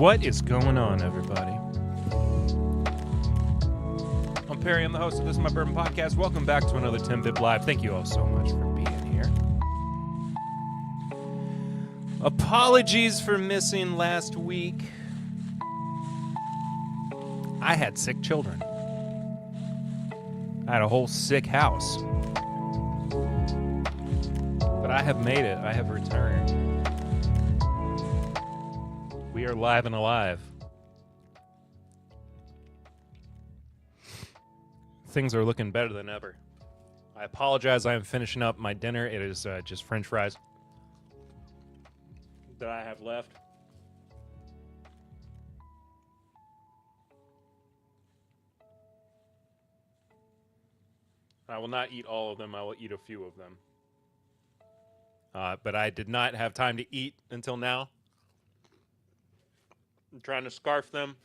What is going on, everybody? I'm Perry. I'm the host of This Is My Bourbon Podcast. Welcome back to another 10-Bit Live. Thank you all so much for being here. Apologies for missing last week. I had sick children. I had a whole sick house. But I have made it. I have returned. We are live and alive. Things are looking better than ever. I apologize. I am finishing up my dinner. It is just French fries that I have left. I will not eat all of them. I will eat a few of them. But I did not have time to eat until now. I'm trying to scarf them.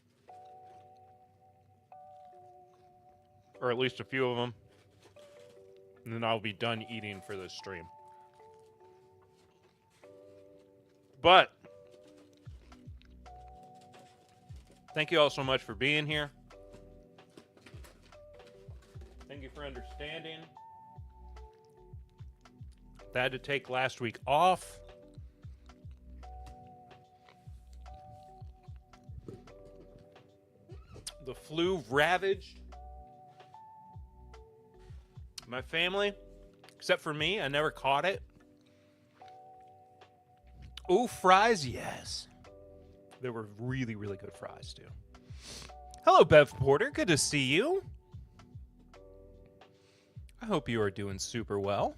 Or at least a few of them. And then I'll be done eating for this stream. But thank you all so much for being here. Thank you for understanding. I had to take last week off. The flu ravaged my family, except for me. I never caught it. Oh, fries, yes. They were really, really good fries, too. Hello, Bev Porter. Good to see you. I hope you are doing super well.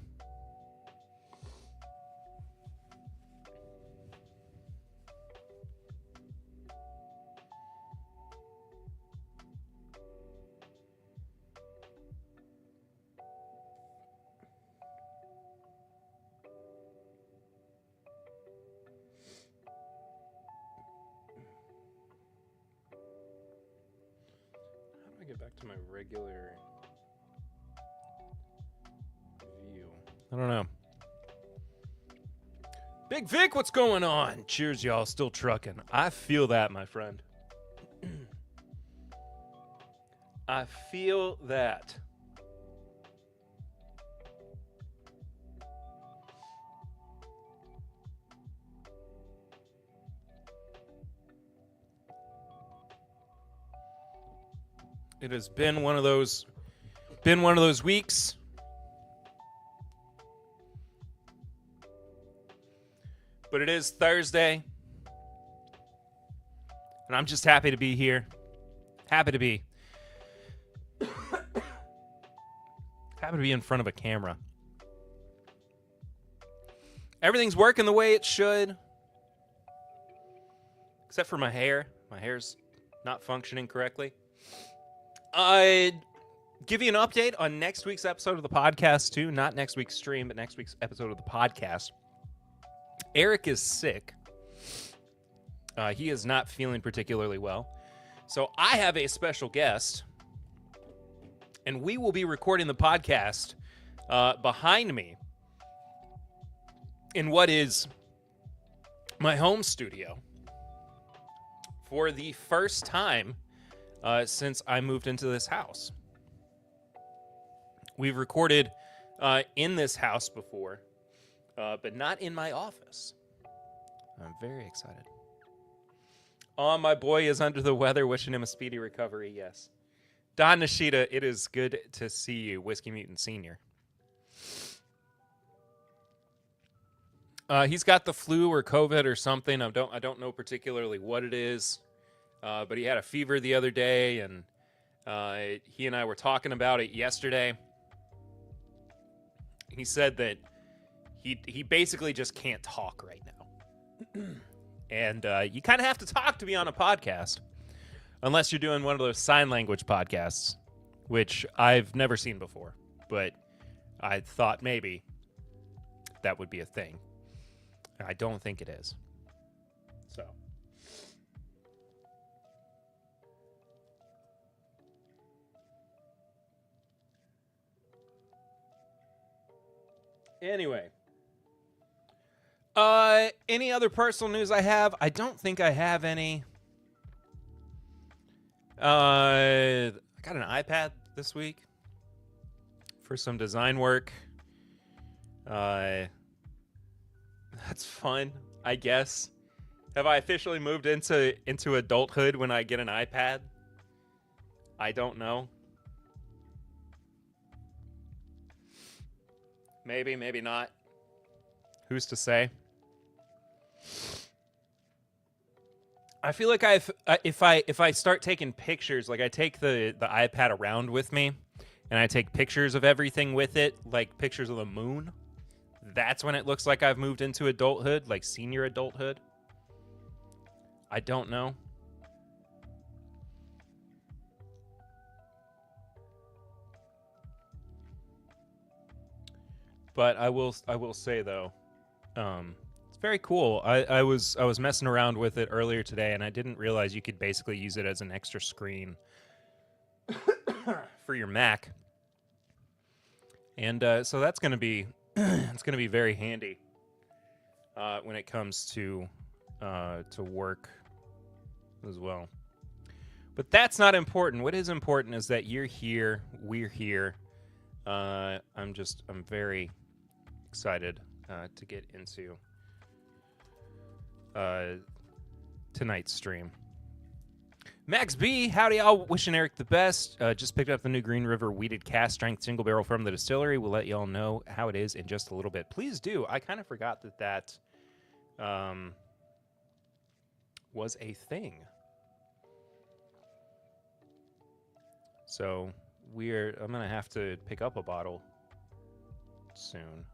Get back to my regular view. I don't know. Big Vic, what's going on? Cheers, y'all. Still trucking. I feel that, my friend. I feel that. It has been one of those weeks. But it is Thursday. And I'm just happy to be here. Happy to be in front of a camera. Everything's working the way it should. Except for my hair. My hair's not functioning correctly. I'd give you an update on next week's episode of the podcast, too. Not next week's stream, but next week's episode of the podcast. Eric is sick. He is not feeling particularly well. So I have a special guest, and we will be recording the podcast behind me in what is my home studio for the first time since I moved into this house. We've recorded in this house before, but not in my office. I'm very excited. Oh, my boy is under the weather. Wishing him a speedy recovery, yes. Don Nishida, it is good to see you, Whiskey Mutant Senior. He's got the flu or COVID or something. I don't know particularly what it is. But he had a fever the other day, and he and I were talking about it yesterday. He said that he basically just can't talk right now. And you kind of have to talk to be on a podcast, unless you're doing one of those sign language podcasts, which I've never seen before. But I thought maybe that would be a thing. I don't think it is. So. Anyway. Any other personal news I have? I don't think I have any. I got an iPad this week for some design work. That's fun, I guess. Have I officially moved into adulthood when I get an iPad? I don't know. Maybe, maybe not. Who's to say? I feel like if I start taking pictures, like I take the iPad around with me, and I take pictures of everything with it, like pictures of the moon, that's when it looks like I've moved into adulthood, like senior adulthood. I don't know. But I will say though, it's very cool. I was messing around with it earlier today, and I didn't realize you could basically use it as an extra screen for your Mac. And so that's going to be it's going to be very handy when it comes to work as well. But that's not important. What is important is that you're here, we're here. I'm very excited to get into tonight's stream. Max B, howdy y'all. Wishing Eric the best. Just picked up the new Green River Weeded Cast Strength Single Barrel from the distillery. We'll let y'all know how it is in just a little bit. Please do. I kind of forgot that was a thing. So I'm going to have to pick up a bottle soon.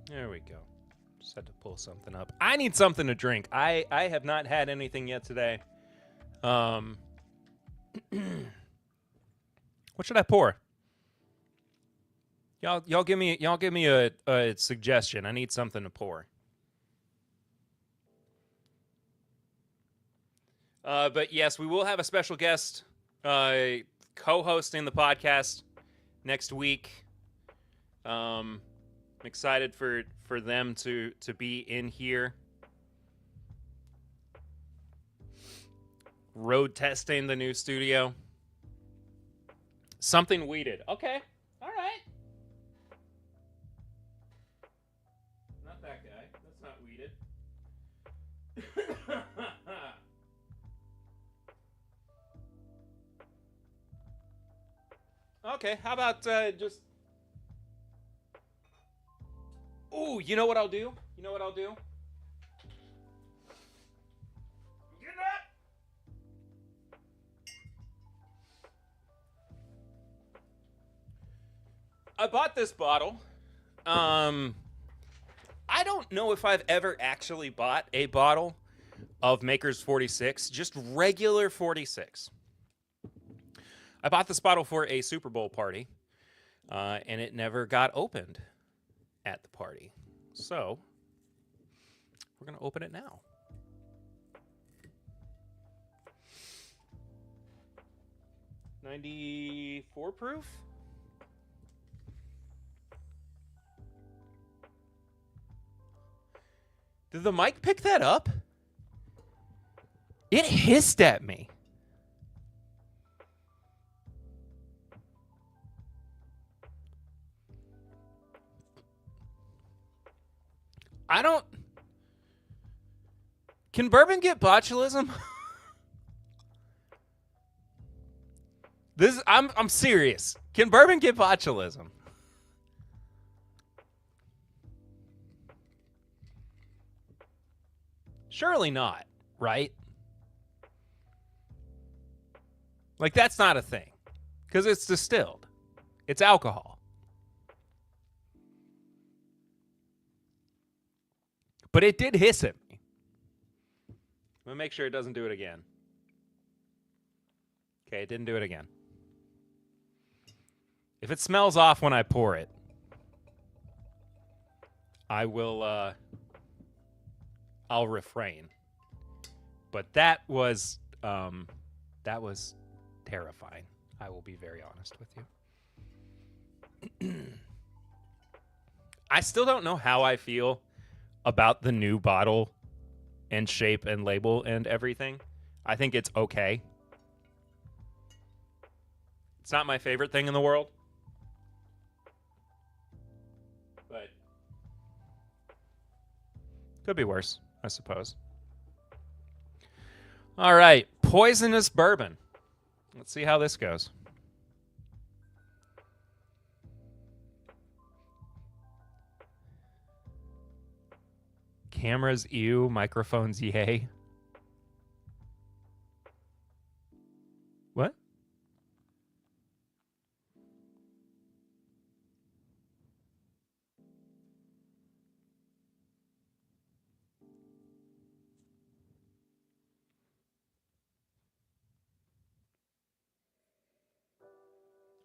There we go. Just had to pull something up. I need something to drink. I have not had anything yet today. What should I pour? Y'all give me a suggestion. I need something to pour. But yes, we will have a special guest co-hosting the podcast next week. I'm excited for them to be in here. Road testing the new studio. Something weeded. Okay. All right. Not that guy. That's not weeded. Okay, how about just... Ooh, you know what I'll do? You know what I'll do? Get that! I bought this bottle. I don't know if I've ever actually bought a bottle of Maker's 46, just regular 46. I bought this bottle for a Super Bowl party, and it never got opened at the party. So, we're going to open it now. .94 proof? Did the mic pick that up? It hissed at me. Can bourbon get botulism? I'm serious. Can bourbon get botulism? Surely not, right? Like, that's not a thing. Because it's distilled. It's alcohol. But it did hiss at me. I'm going to make sure it doesn't do it again. Okay, it didn't do it again. If it smells off when I pour it, I will, I'll refrain. But that was terrifying. I will be very honest with you. I still don't know how I feel about the new bottle and shape and label and everything. I think it's okay. It's not my favorite thing in the world. But could be worse, I suppose. All right, poisonous bourbon. Let's see how this goes. Cameras, ew. Microphones, yay. What?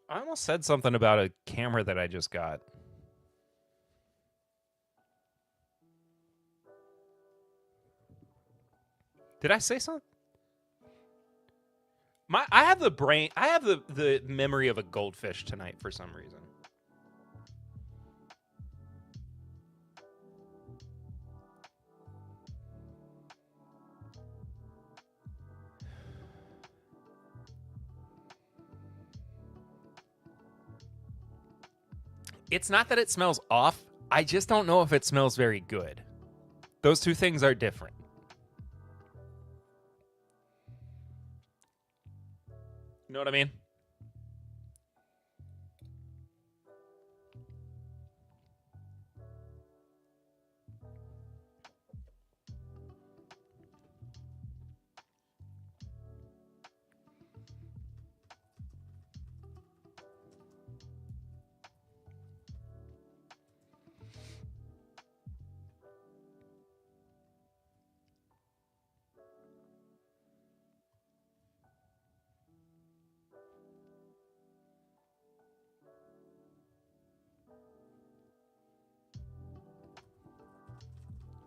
I almost said something about a camera that I just got. Did I say something? I have the memory of a goldfish tonight for some reason. It's not that it smells off. I just don't know if it smells very good. Those two things are different. You know what I mean?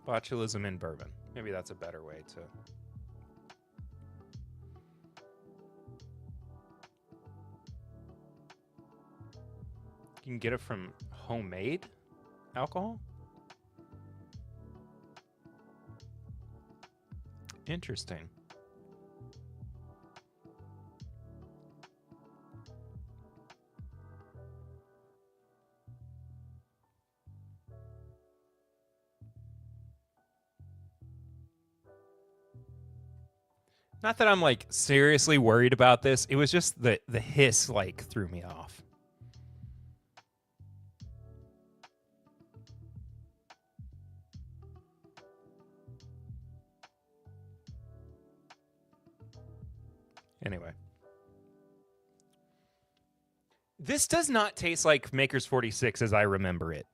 Botulism in bourbon. Maybe that's a better way to... You can get it from homemade alcohol? Interesting. Not that I'm like seriously worried about this. It was just the hiss like threw me off. Anyway. This does not taste like Maker's 46 as I remember it.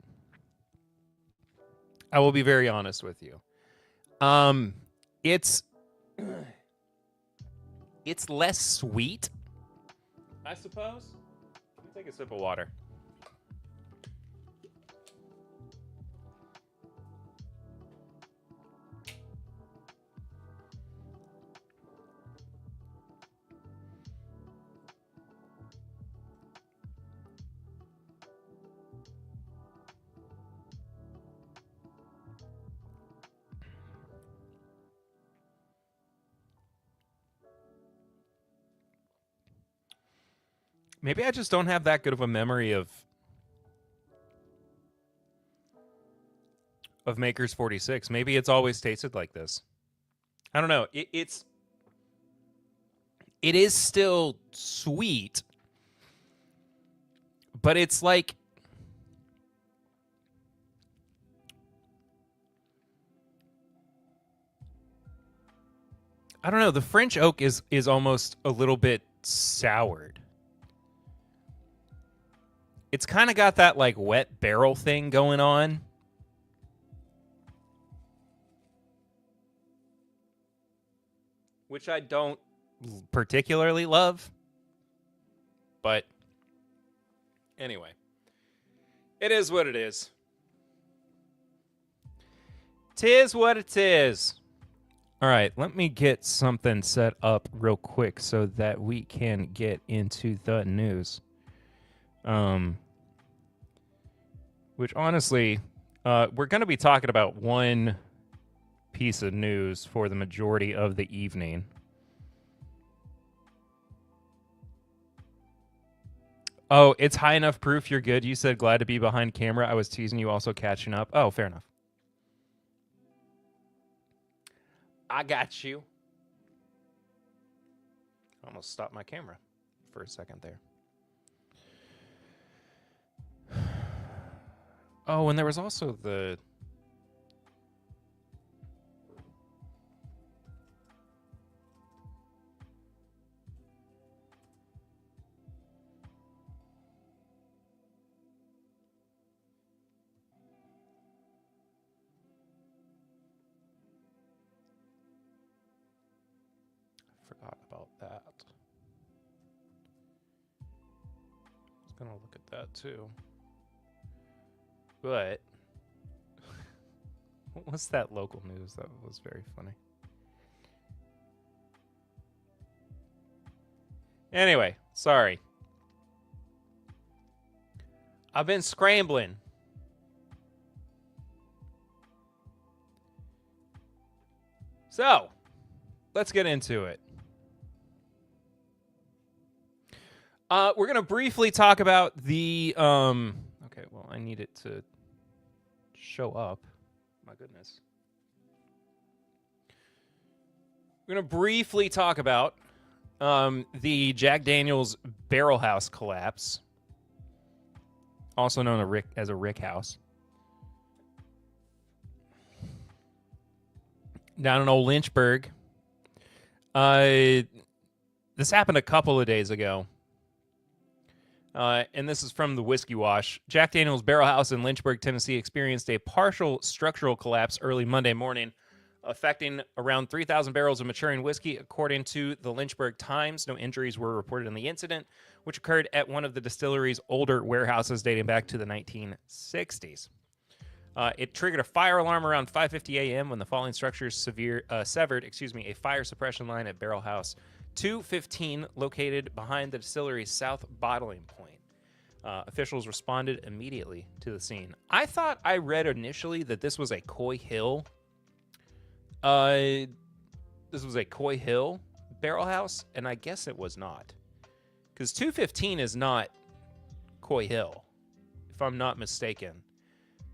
I will be very honest with you. It's less sweet, I suppose. Let me take a sip of water. Maybe I just don't have that good of a memory of Maker's 46. Maybe it's always tasted like this. I don't know. It is still sweet, but it's like I don't know. The French oak is almost a little bit soured. It's kind of got that like wet barrel thing going on. Which I don't particularly love. But anyway, it is what it is. 'Tis what it is. All right, let me get something set up real quick so that we can get into the news. Which honestly, we're going to be talking about one piece of news for the majority of the evening. Oh, it's high enough proof you're good. You said glad to be behind camera. I was teasing you, also catching up. Oh, fair enough. I got you. Almost stopped my camera for a second there. Oh, and there was also the... Forgot about that. I was going to look at that too. But what was that local news? That was very funny. Anyway, sorry. I've been scrambling. So, let's get into it. We're going to briefly talk about the... Okay, well, I need it to show up. My goodness. We're going to briefly talk about the Jack Daniel's Barrel House collapse, also known as a Rick House, down in old Lynchburg. This happened a couple of days ago. And this is from the Whiskey Wash. Jack Daniel's Barrel House in Lynchburg, Tennessee experienced a partial structural collapse early Monday morning, affecting around 3,000 barrels of maturing whiskey, according to the Lynchburg Times. No injuries were reported in the incident, which occurred at one of the distillery's older warehouses dating back to the 1960s. It triggered a fire alarm around 5:50 a.m. when the falling structures severed a fire suppression line at Barrel House 215, located behind the distillery's south bottling point. Officials responded immediately to the scene. I thought I read initially that this was a Coy Hill. This was a Coy Hill barrel house, and I guess it was not, because 215 is not Coy Hill, if I'm not mistaken.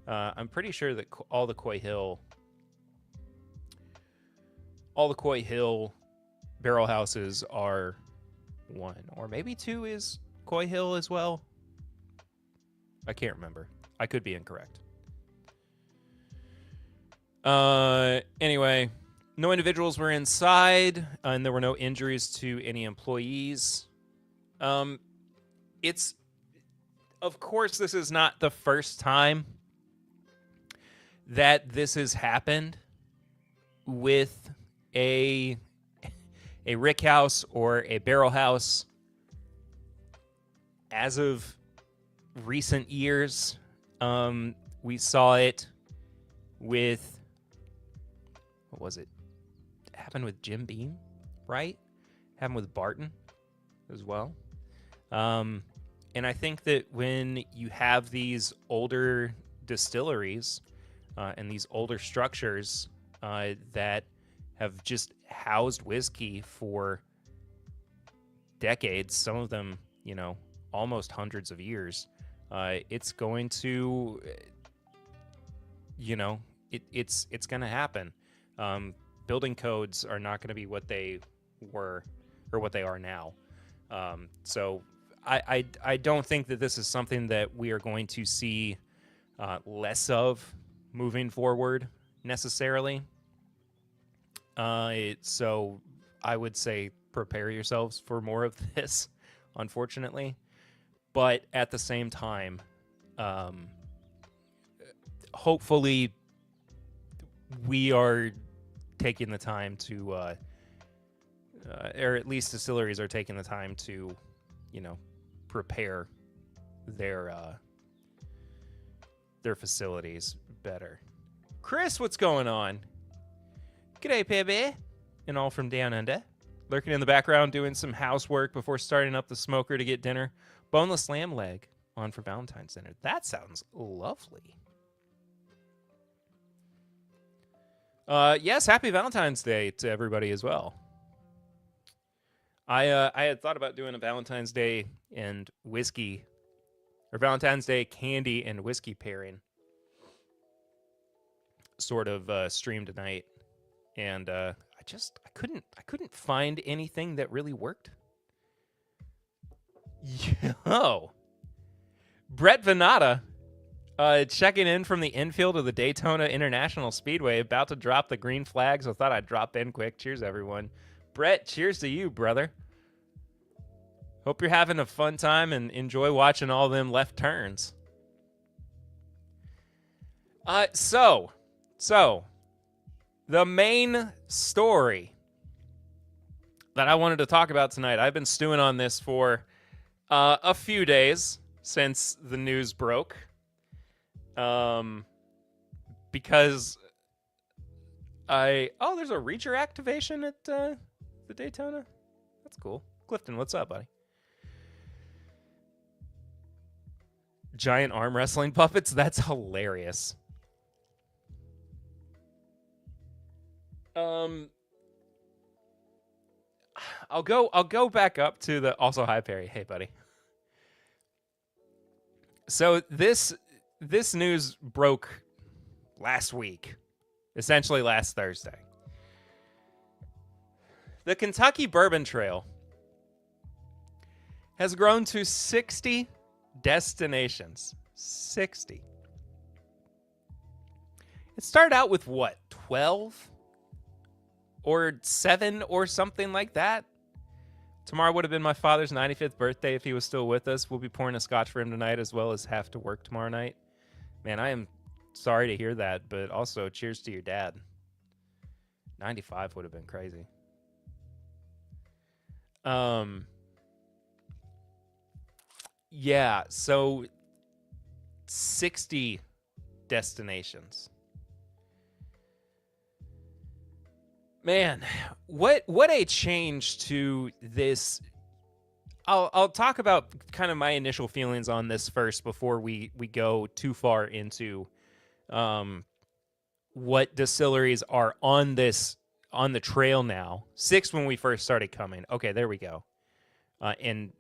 I'm pretty sure that all the Coy Hill barrel houses are one, or maybe two is Coy Hill as well. I can't remember. I could be incorrect. Anyway, no individuals were inside, and there were no injuries to any employees. Of course, this is not the first time that this has happened with a rick house or a barrel house. As of recent years, we saw it with, what was it? It happened with Jim Beam, right? Happened with Barton as well. And I think that when you have these older distilleries and these older structures that have just housed whiskey for decades, some of them, almost hundreds of years, it's going to, it's going to happen. Building codes are not going to be what they were or what they are now. So I don't think that this is something that we are going to see less of moving forward necessarily. So I would say prepare yourselves for more of this, unfortunately. But at the same time, hopefully we are taking the time to, or at least distilleries are taking the time to, prepare their facilities better. Chris, what's going on? G'day, baby. And all from down under. Lurking in the background, doing some housework before starting up the smoker to get dinner. Boneless lamb leg on for Valentine's dinner. That sounds lovely. Yes, happy Valentine's Day to everybody as well. I had thought about doing a Valentine's Day and whiskey, or Valentine's Day candy and whiskey pairing sort of stream tonight, and I couldn't find anything that really worked. Yo, Brett Venata, checking in from the infield of the Daytona International Speedway, about to drop the green flag, so thought I'd drop in quick. Cheers, everyone. Brett, cheers to you, brother. Hope you're having a fun time and enjoy watching all them left turns. So the main story that I wanted to talk about tonight, I've been stewing on this for a few days since the news broke. Because there's a Reacher activation at the Daytona. That's cool. Clifton, what's up, buddy? Giant arm wrestling puppets? That's hilarious. I'll go back up to the also hi Perry. Hey buddy. So this news broke last week, essentially last Thursday. The Kentucky Bourbon Trail has grown to 60 destinations. 60. It started out with what, 12? Or 7 or something like that? Tomorrow would have been my father's 95th birthday if he was still with us. We'll be pouring a scotch for him tonight as well as have to work tomorrow night. Man, I am sorry to hear that, but also cheers to your dad. 95 would have been crazy. Yeah, so 60 destinations. Man, what a change to this. I'll talk about kind of my initial feelings on this first before we go too far into what distilleries are on the trail now. 6 when we first started coming. Okay, there we go. And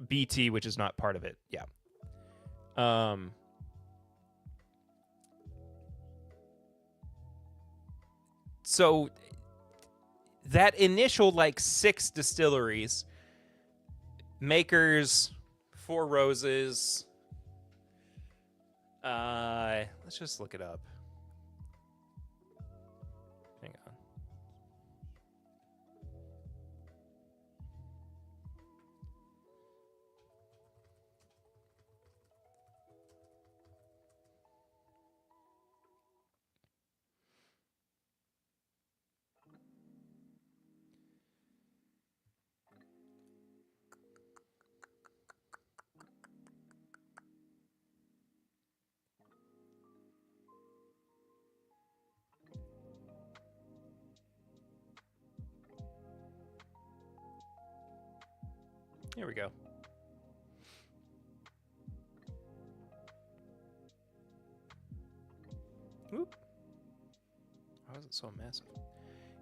BT, which is not part of it. Yeah. So that initial 6 distilleries, Makers, Four Roses, let's just look it up. Hang on. Here we go. Whoop. How is it so massive?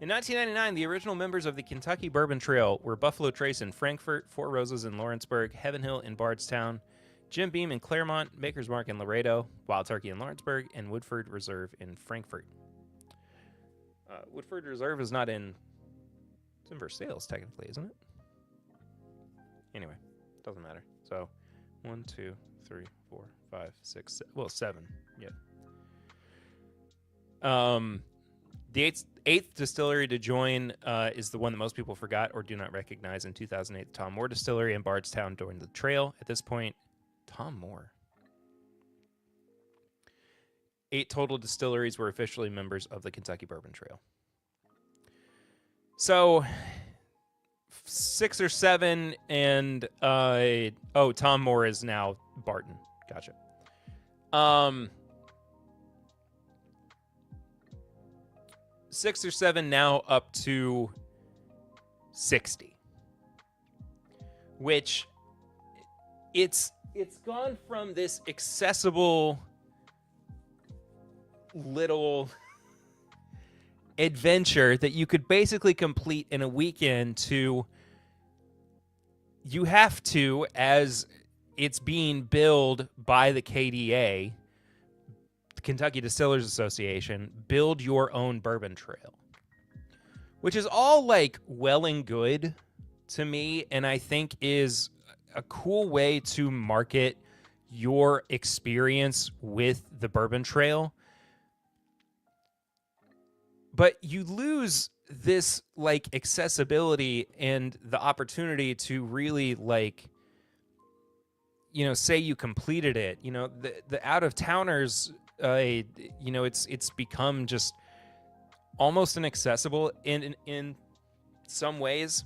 In 1999, the original members of the Kentucky Bourbon Trail were Buffalo Trace in Frankfort, Four Roses in Lawrenceburg, Heaven Hill in Bardstown, Jim Beam in Claremont, Maker's Mark in Laredo, Wild Turkey in Lawrenceburg, and Woodford Reserve in Frankfort. Woodford Reserve is not in... It's in Versailles, technically, isn't it? Anyway, doesn't matter. So, 1, 2, 3, 4, 5, 6, 7. Well, 7. Yep. The eighth distillery to join is the one that most people forgot or do not recognize. In 2008, the Tom Moore Distillery in Bardstown joined the trail. At this point, Tom Moore. 8 total distilleries were officially members of the Kentucky Bourbon Trail. So, 6 or 7, and Tom Moore is now Barton. Gotcha. 6 or 7, now up to 60. Which it's gone from this accessible little adventure that you could basically complete in a weekend to you have to, as it's being billed by the KDA, the Kentucky Distillers Association, build your own bourbon trail, which is all like well and good to me, and I think is a cool way to market your experience with the bourbon trail. But you lose this like accessibility and the opportunity to really like, you know, say you completed it. You know, the out of towners, you know, it's become just almost inaccessible in some ways.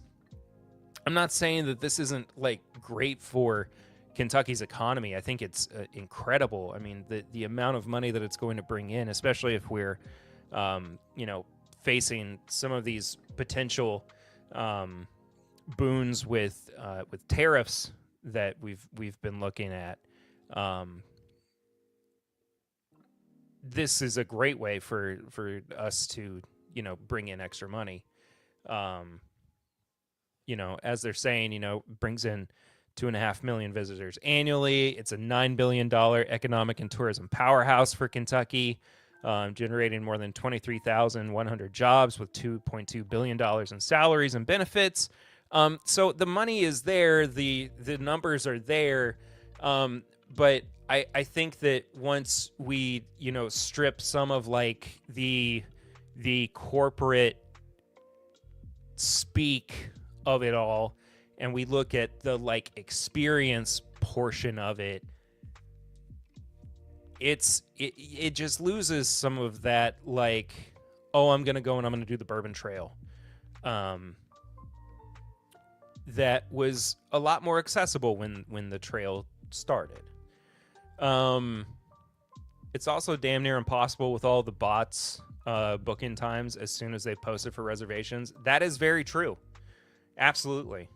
I'm not saying that this isn't like great for Kentucky's economy. I think it's incredible. I mean, the amount of money that it's going to bring in, especially if we're, you know, facing some of these potential boons with tariffs that we've been looking at. This is a great way for us to, you know, bring in extra money. You know, as they're saying, you know, brings in 2.5 million visitors annually. It's a $9 billion economic and tourism powerhouse for Kentucky, generating more than 23,100 jobs with $2.2 billion in salaries and benefits. So the money is there, the numbers are there, but I think that once we, you know, strip some of like the corporate speak of it all, and we look at the like experience portion of it, it just loses some of that like, oh, I'm gonna go and I'm gonna do the bourbon trail. That was a lot more accessible when the trail started. It's also damn near impossible with all the bots booking times as soon as they post it for reservations. That is very true. Absolutely.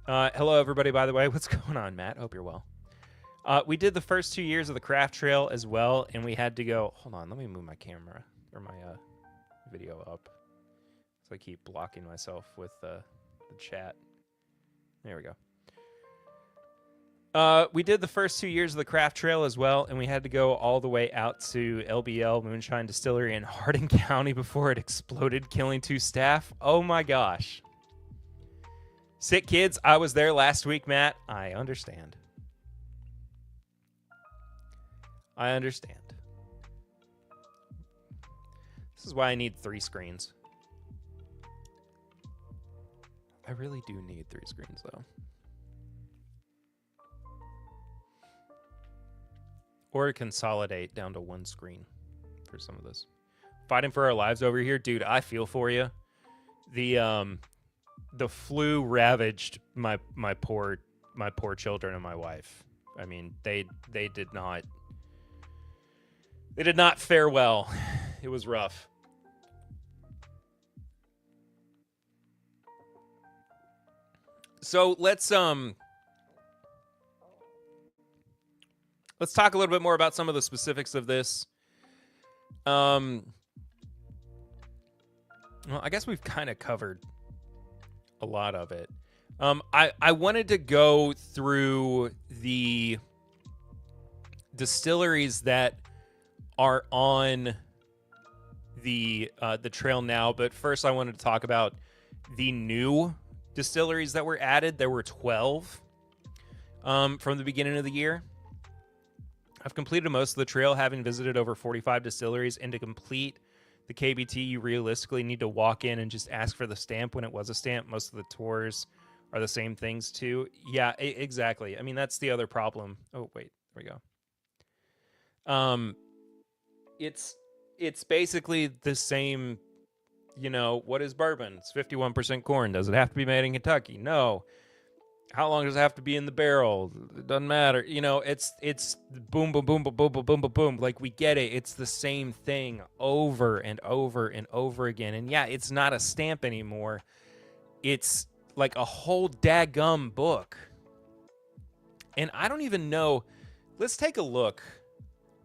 Hello, everybody, by the way. What's going on, Matt? Hope you're well. We did the first 2 years of the craft trail as well, and we had to go... Hold on, let me move my camera or my video up. So I keep blocking myself with the chat. There we go. We did the first 2 years of the craft trail as well, and we had to go all the way out to LBL Moonshine Distillery in Hardin County before it exploded, killing 2 staff. Oh my gosh. Sick kids, I was there last week, Matt. I understand. I understand. This is why I need 3 screens. I really do need 3 screens, though. Or to consolidate down to 1 screen for some of this. Fighting for our lives over here. Dude, I feel for you. The flu ravaged my poor children and my wife. I mean, they did not fare well. It was rough. So let's talk a little bit more about some of the specifics of this. Well, I guess we've kind of covered a lot of it. I wanted to go through the distilleries that are on the trail now, but first I wanted to talk about the new distilleries that were added. There were 12 from the beginning of the year. I've completed most of the trail, having visited over 45 distilleries, and to complete the KBT, you realistically need to walk in and just ask for the stamp when it was a stamp. Most of the tours are the same things too. Yeah, exactly. I mean, that's the other problem. Oh, wait, there we go. It's basically the same, you know, what is bourbon? It's 51% corn. Does it have to be made in Kentucky? No. How long does it have to be in the barrel? It doesn't matter. You know, it's boom, boom, boom, boom, boom, boom, boom, boom, boom. Like, we get it. It's the same thing over and over and over again. And yeah, it's not a stamp anymore. It's like a whole daggum book. And I don't even know. Let's take a look.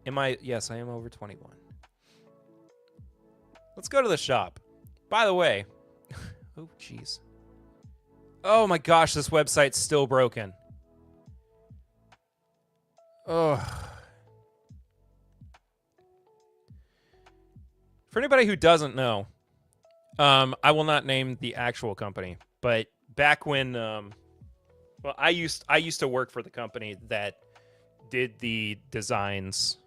Yes, I am over 21. Let's go to the shop. By the way, oh, jeez. Oh my gosh, this website's still broken. Oh. For anybody who doesn't know, I will not name the actual company, but back when, I used to work for the company that did the designs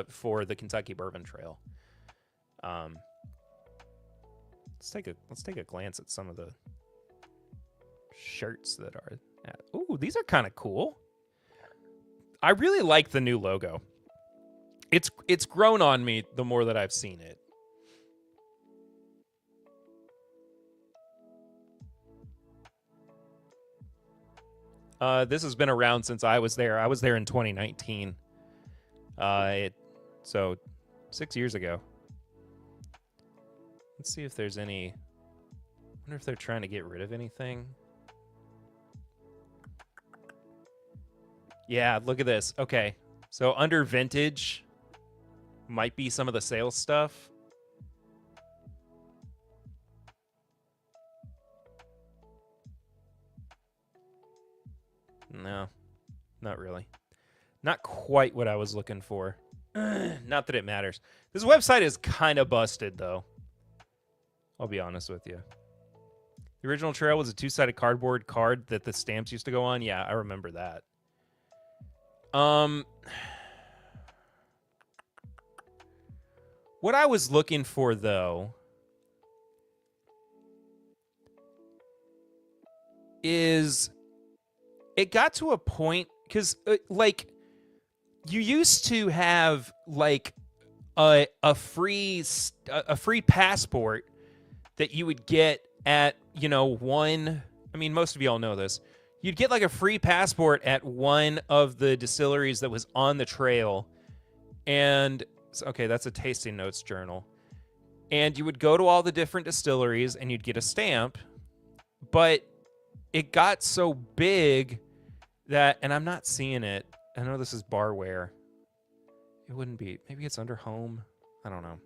for the Kentucky Bourbon Trail. Let's take a glance at some of the shirts that are. Ooh, these are kind of cool. I really like the new logo. It's grown on me the more that I've seen it. This has been around since I was there. I was there in 2019. So 6 years ago. Let's see if there's any. I wonder if they're trying to get rid of anything. Yeah, look at this. Okay, so under vintage might be some of the sales stuff. No, not really. Not quite what I was looking for. Not that it matters. This website is kind of busted, though. I'll be honest with you. The original trail was a two-sided cardboard card that the stamps used to go on. Yeah, I remember that. What I was looking for, though, is it got to a point because, like, you used to have like a free passport that you would get at, you know, one. I mean, most of y'all know this. You'd get like a free passport at one of the distilleries that was on the trail. And okay, that's a tasting notes journal. And you would go to all the different distilleries and you'd get a stamp. But it got so big that, and I'm not seeing it. I know this is barware. It wouldn't be. Maybe it's under home. I don't know.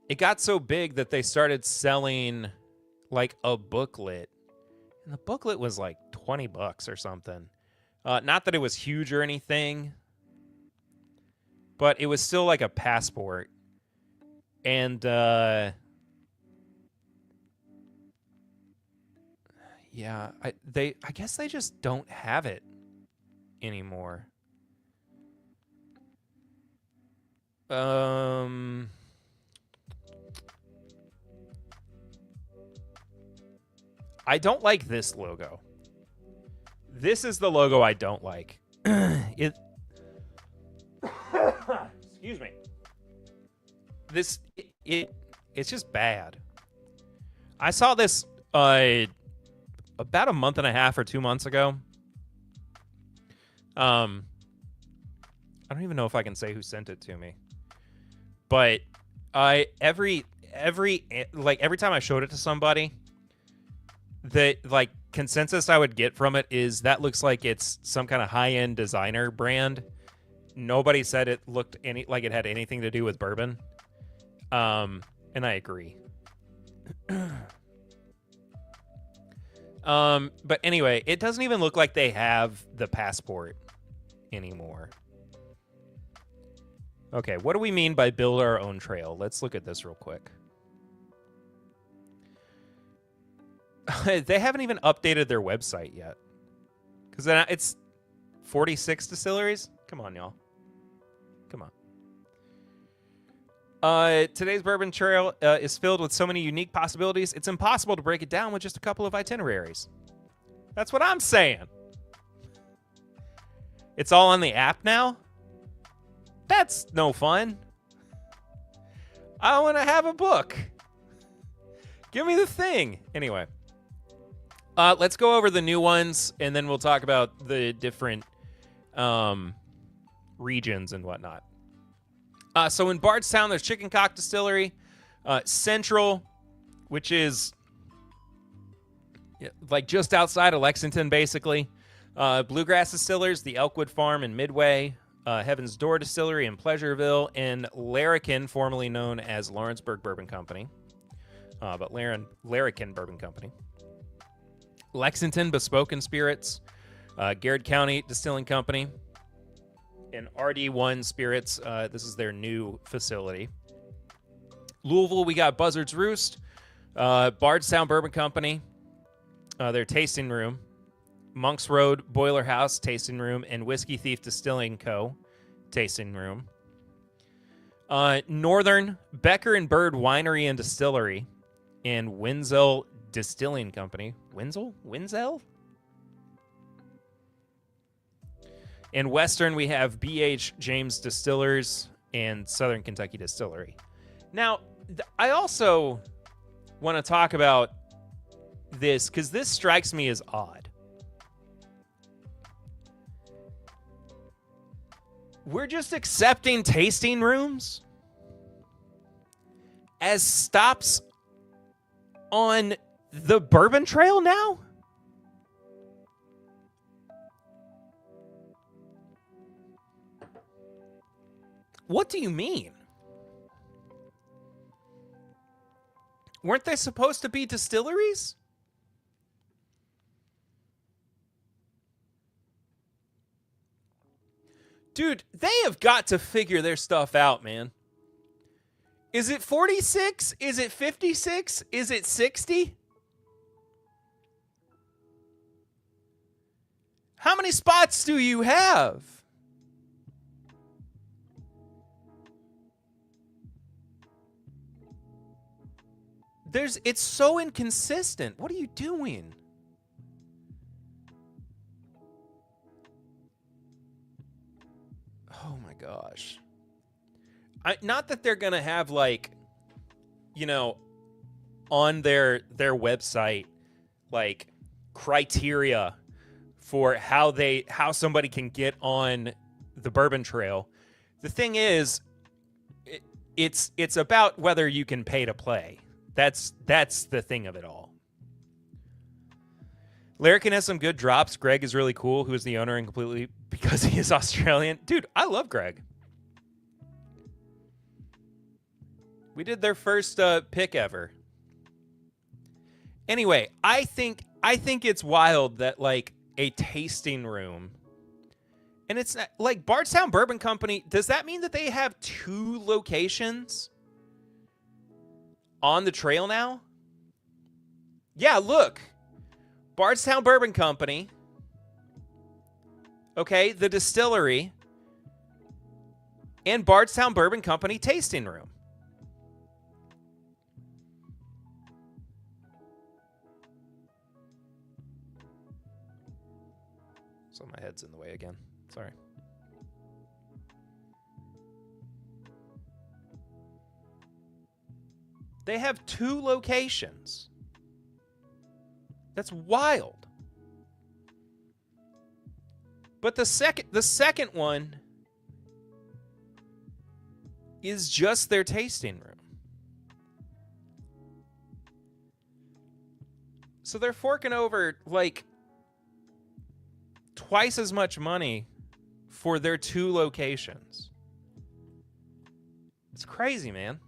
It got so big that they started selling like a booklet. And the booklet was like $20 or something. Not that it was huge or anything, but it was still like a passport. And yeah, I guess they just don't have it anymore. I don't like this logo. This is the logo I don't like. Excuse me. It's just bad. I saw this about a month and a half or 2 months ago. I don't even know if I can say who sent it to me. But every time I showed it to somebody, the like consensus I would get from it is that looks like it's some kind of high-end designer brand. Nobody said it looked like it had anything to do with bourbon. And I agree. But anyway, it doesn't even look like they have the passport anymore. Okay, what do we mean by build our own trail? Let's look at this real quick. They haven't even updated their website yet. Because it's 46 distilleries? Come on, y'all. Come on. Today's Bourbon Trail is filled with so many unique possibilities, it's impossible to break it down with just a couple of itineraries. That's what I'm saying. It's all on the app now? That's no fun. I want to have a book. Give me the thing. Anyway. Let's go over the new ones, and then we'll talk about the different regions and whatnot. So in Bardstown, there's Chicken Cock Distillery. Central, which is like just outside of Lexington, basically. Bluegrass Distillers, the Elkwood Farm in Midway. Heaven's Door Distillery in Pleasureville. And Larrikin, formerly known as Lawrenceburg Bourbon Company. But Larrikin Bourbon Company. Lexington Bespoken Spirits. Garrett County Distilling Company. And RD1 Spirits. This is their new facility. Louisville, we got Buzzard's Roost. Bardstown Bourbon Company. Their tasting room. Monks Road Boiler House tasting room. And Whiskey Thief Distilling Co. tasting room. Northern Becker and Bird Winery and Distillery. And Winzel Distilling Company. Winzel? In Western, we have B.H. James Distillers and Southern Kentucky Distillery. Now, I also want to talk about this because this strikes me as odd. We're just accepting tasting rooms as stops on the Bourbon Trail now? What do you mean? Weren't they supposed to be distilleries? Dude, they have got to figure their stuff out, man. Is it 46? Is it 56? Is it 60? How many spots do you have? It's so inconsistent. What are you doing? Oh my gosh. Not that they're going to have like, you know, on their website, like criteria for how somebody can get on the Bourbon Trail. The thing is, it's about whether you can pay to play. That's the thing of it all. Larrikin has some good drops. Greg is really cool, who is the owner and completely because he is Australian. Dude, I love Greg. We did their first pick ever. Anyway, I think it's wild that like a tasting room, and it's not, like Bardstown Bourbon Company. Does that mean that they have 2 locations on the trail now? Yeah, look. Bardstown Bourbon Company. Okay, the distillery. And Bardstown Bourbon Company tasting room. So my head's in the way again. Sorry. They have 2 locations. That's wild. But the second one is just their tasting room. So they're forking over like twice as much money for their 2 locations. It's crazy, man.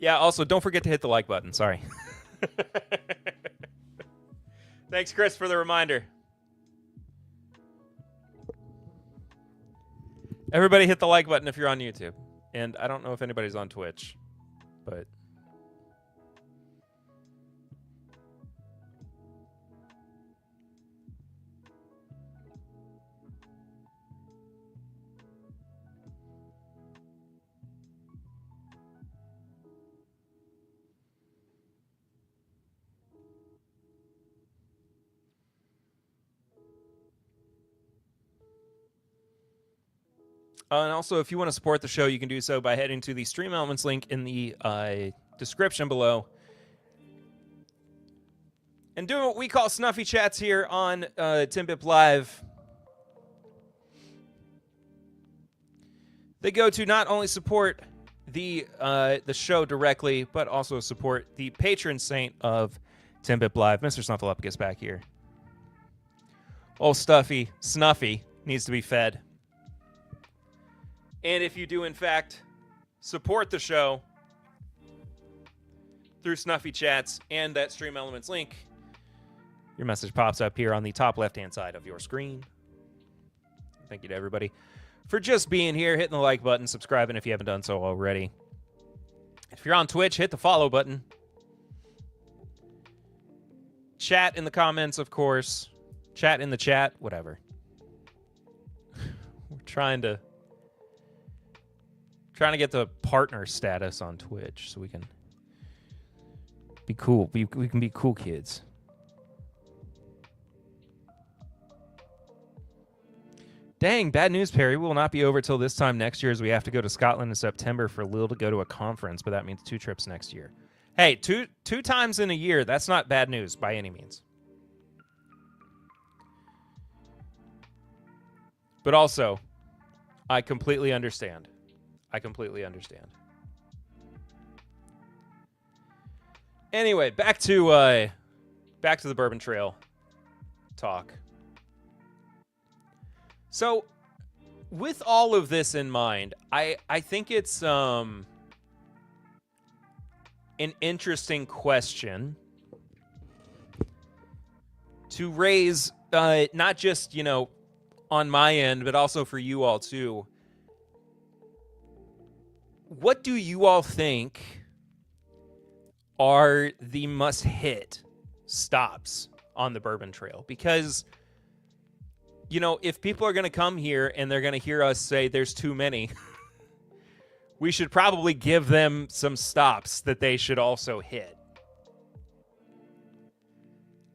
Yeah, also, don't forget to hit the like button. Sorry. Thanks, Chris, for the reminder. Everybody hit the like button if you're on YouTube. And I don't know if anybody's on Twitch, but... And also, if you want to support the show, you can do so by heading to the Stream Elements link in the description below. And doing what we call Snuffy Chats here on Timbip Live. They go to not only support the show directly, but also support the patron saint of Timbip Live, Mr. Snuffleupagus back here. Old Stuffy, Snuffy, needs to be fed. And if you do, in fact, support the show through Snuffy Chats and that Stream Elements link, your message pops up here on the top left-hand side of your screen. Thank you to everybody for just being here, hitting the like button, subscribing if you haven't done so already. If you're on Twitch, hit the follow button. Chat in the comments, of course. Chat in the chat, whatever. We're trying to get the partner status on Twitch so we can be cool. We can be cool kids. Dang, bad news, Perry. We will not be over till this time next year as we have to go to Scotland in September for Lil to go to a conference, but that means 2 trips next year. Hey, two times in a year, that's not bad news by any means. But also, I completely understand. Anyway, back to the Bourbon Trail talk. So, with all of this in mind, I think it's an interesting question to raise, not just, on my end, but also for you all too. What do you all think are the must-hit stops on the Bourbon Trail? Because, if people are going to come here and they're going to hear us say there's too many, we should probably give them some stops that they should also hit.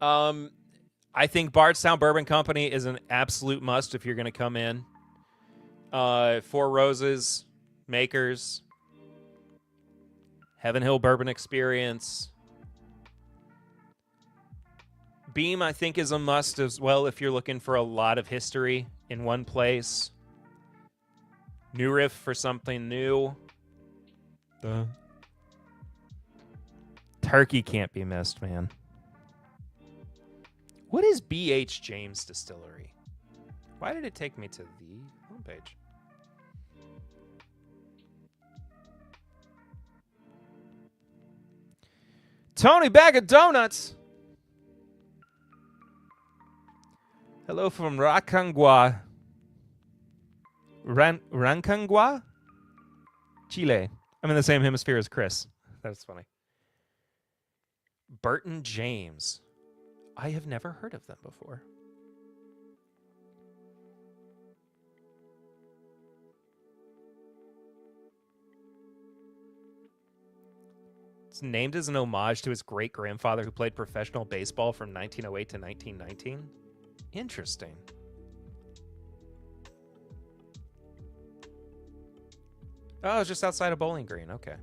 I think Bardstown Bourbon Company is an absolute must if you're going to come in. Four Roses, Makers, Heaven Hill Bourbon Experience. Beam, I think, is a must as well if you're looking for a lot of history in one place. New Riff for something new. Turkey can't be missed, man. What is B.H. James Distillery? Why did it take me to the homepage? Tony Bag of Donuts. Hello from Rancagua. Rancagua? Chile. I'm in the same hemisphere as Chris. That's funny. Burton James. I have never heard of them before. It's named as an homage to his great-grandfather who played professional baseball from 1908 to 1919. Interesting. Oh, it's just outside of Bowling Green. Okay.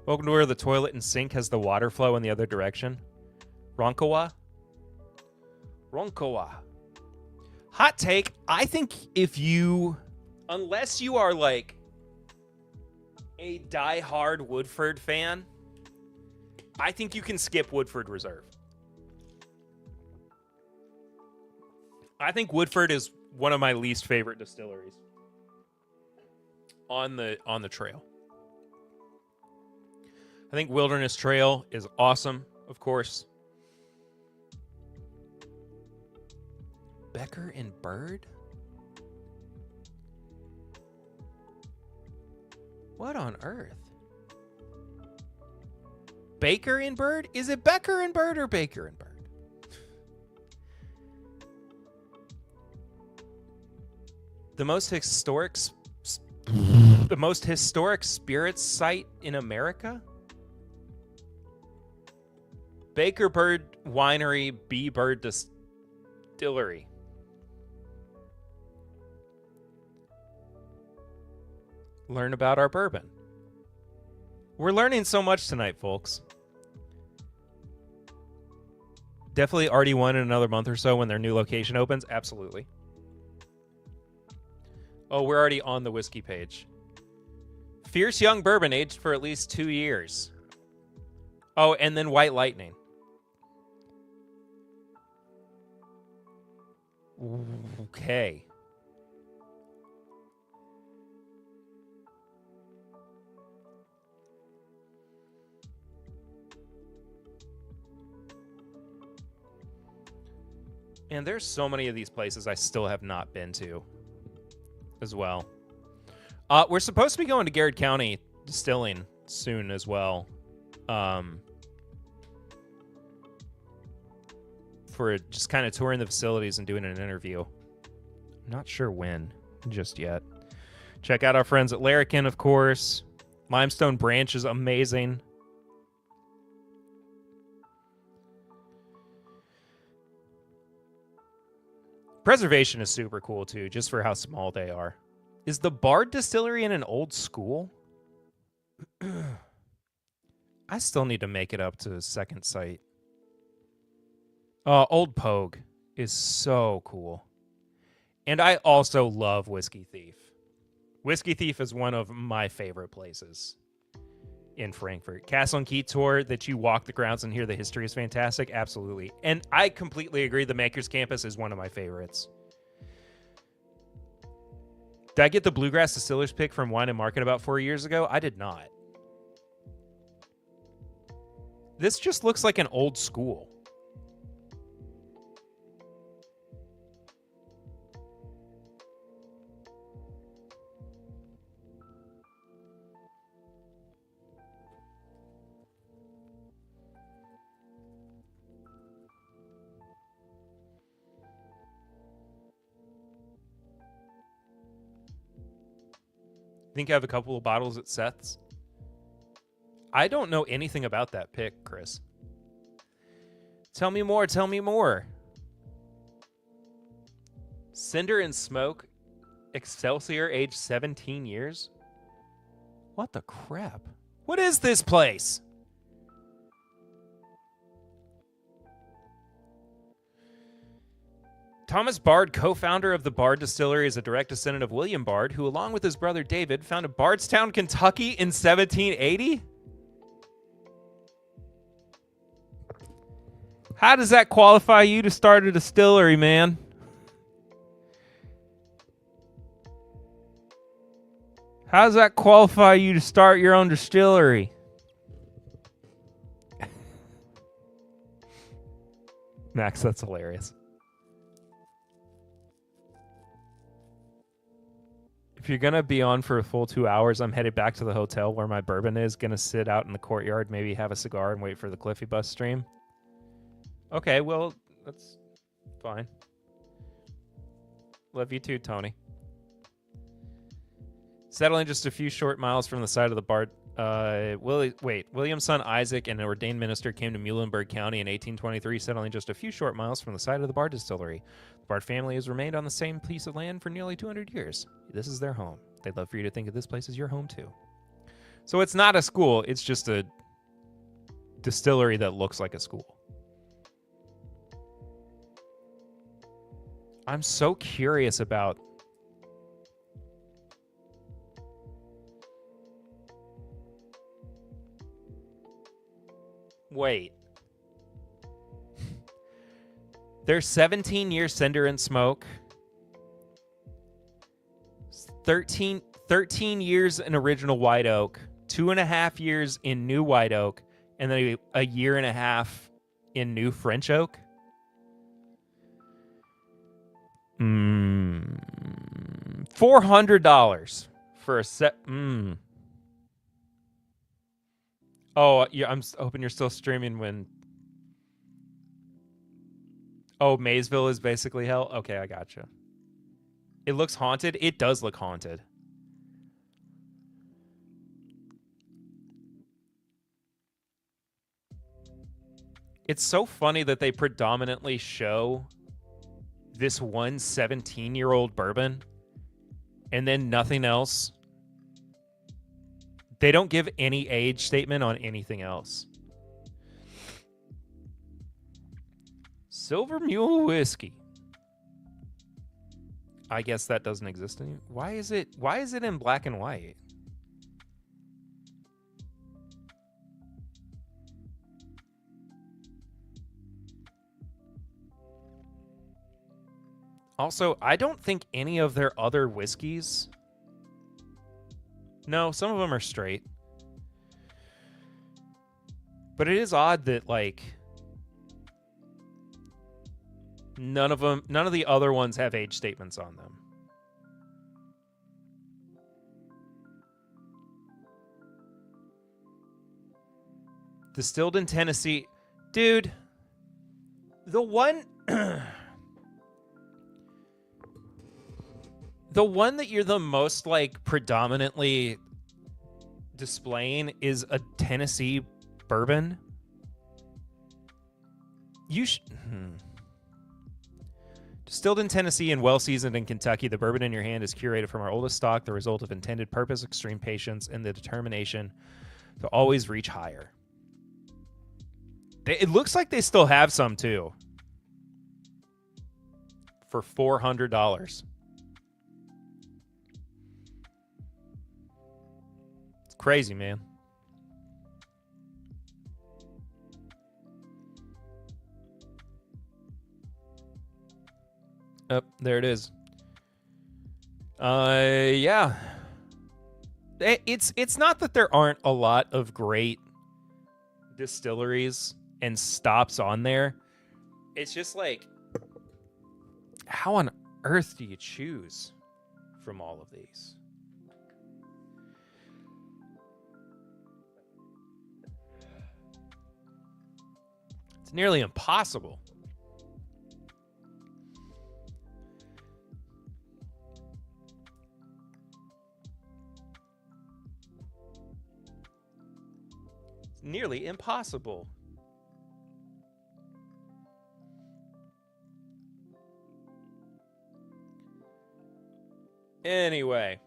Welcome to where the toilet and sink has the water flow in the other direction. Ronkowa? Ronkowa. Hot take. I think unless you are like a die-hard Woodford fan, I think you can skip Woodford Reserve. I think Woodford is one of my least favorite distilleries on the trail. I think Wilderness Trail is awesome, of course. Becker and Bird? What on earth? Baker and Bird? Is it Becker and Bird or Baker and Bird? The most historic spirits site in America? Baker Bird Winery, B Bird Distillery. Learn about our bourbon. We're learning so much tonight, folks. Definitely RD1 in another month or so when their new location opens. Absolutely. Oh, we're already on the whiskey page. Fierce Young Bourbon, aged for at least 2 years. Oh, and then White Lightning. Okay. And there's so many of these places I still have not been to as well. We're supposed to be going to Garrett County Distilling soon as well. For just kind of touring the facilities and doing an interview. I'm not sure when just yet. Check out our friends at Larrikin, of course. Limestone Branch is amazing. Preservation is super cool, too, just for how small they are. Is the Bard Distillery in an old school? I still need to make it up to the second site. Old Pogue is so cool. And I also love Whiskey Thief. Whiskey Thief is one of my favorite places in Frankfurt. Castle and Key tour that you walk the grounds and hear the history is fantastic. Absolutely. And I completely agree. The Makers Campus is one of my favorites. Did I get the Bluegrass Distillers pick from Wine and Market about 4 years ago? I did not. This just looks like an old school. Think I have a couple of bottles at Seth's. I don't know anything about that pick, Chris. Tell me more. Tell me more. Cinder and Smoke, Excelsior, age 17 years. What the crap? What is this place? Thomas Bard, co-founder of the Bard Distillery, is a direct descendant of William Bard, who, along with his brother David, founded Bardstown, Kentucky in 1780? How does that qualify you to start a distillery, man? How does that qualify you to start your own distillery? Max, that's hilarious. If you're going to be on for a full 2 hours, I'm headed back to the hotel where my bourbon is. Going to sit out in the courtyard, maybe have a cigar and wait for the Cliffy Bus stream. Okay, well, that's fine. Love you too, Tony. Settling just a few short miles from the side of the Bard. William's son Isaac, an ordained minister, came to Muhlenberg County in 1823, settling just a few short miles from the site of the Bard Distillery. The Bard family has remained on the same piece of land for nearly 200 years. This is their home. They'd love for you to think of this place as your home, too. So it's not a school. It's just a distillery that looks like a school. I'm so curious about... Wait. There's 17-year Cinder and Smoke. 13 years in original White Oak. 2.5 years in new White Oak. And then a year and a half in new French Oak. $400 for a set. Oh, yeah, I'm hoping you're still streaming when... Oh, Maysville is basically hell? Okay, I gotcha. It looks haunted? It does look haunted. It's so funny that they predominantly show this one 17-year-old bourbon and then nothing else. They don't give any age statement on anything else. Silver Mule Whiskey. I guess that doesn't exist anymore. Why is it in black and white? Also, I don't think any of their other whiskeys... No, some of them are straight. But it is odd that, like... None of the other ones have age statements on them. Distilled in Tennessee. Dude, the one... the one that you're the most, like, predominantly displaying is a Tennessee bourbon. Distilled in Tennessee and well-seasoned in Kentucky, the bourbon in your hand is curated from our oldest stock, the result of intended purpose, extreme patience, and the determination to always reach higher. It looks like they still have some, too. For $400. It's crazy, man. Oh, there it is. Yeah. It's not that there aren't a lot of great distilleries and stops on there. It's just like, how on earth do you choose from all of these? It's nearly impossible. Nearly impossible. Anyway.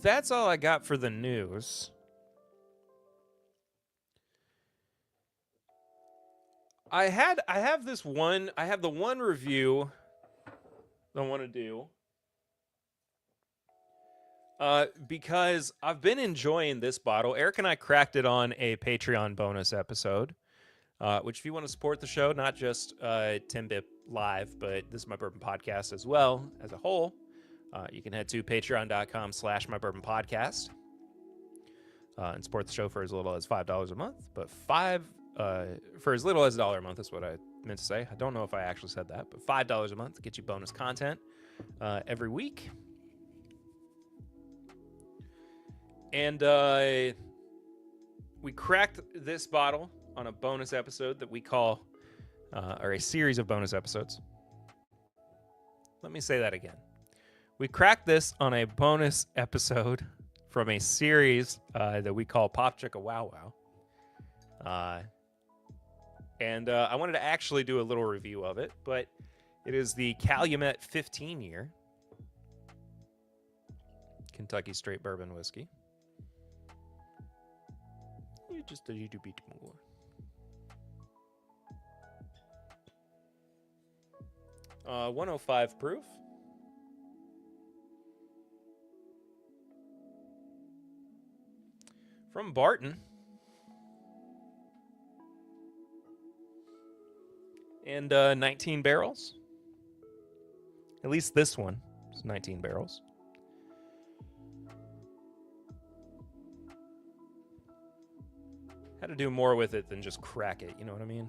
That's all I got for the news. I have the one review I want to do. Because I've been enjoying this bottle. Eric and I cracked it on a Patreon bonus episode, which if you want to support the show, not just 10-Bit Live, but this is My Bourbon Podcast as well as a whole, you can head to patreon.com/MyBourbonPodcast and support the show for as little as $5 a month. But for as little as $1 a month is what I meant to say. I don't know if I actually said that, but $5 a month gets you bonus content every week. And we cracked this bottle on a bonus episode that we call, or a series of bonus episodes. Let me say that again. We cracked this on a bonus episode from a series that we call Pop Chicka Wow Wow. And I wanted to actually do a little review of it, but it is the Calumet 15-year Kentucky Straight Bourbon Whiskey. Just a little bit more. Uh, 105 proof. From Barton. And 19 barrels. At least this one is 19 barrels. Had to do more with it than just crack it, you know what I mean?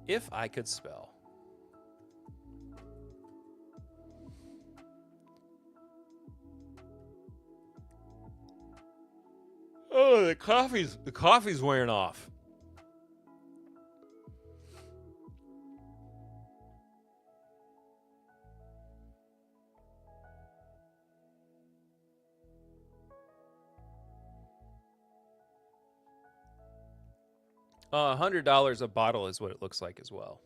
If I could spell. Oh, the coffee's wearing off. $100 a bottle is what it looks like as well.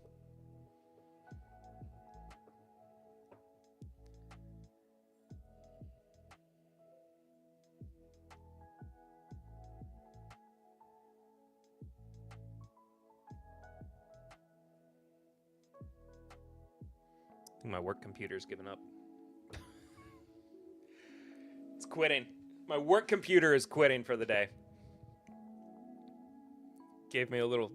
I think my work computer's given up. It's quitting. My work computer is quitting for the day. Gave me a little...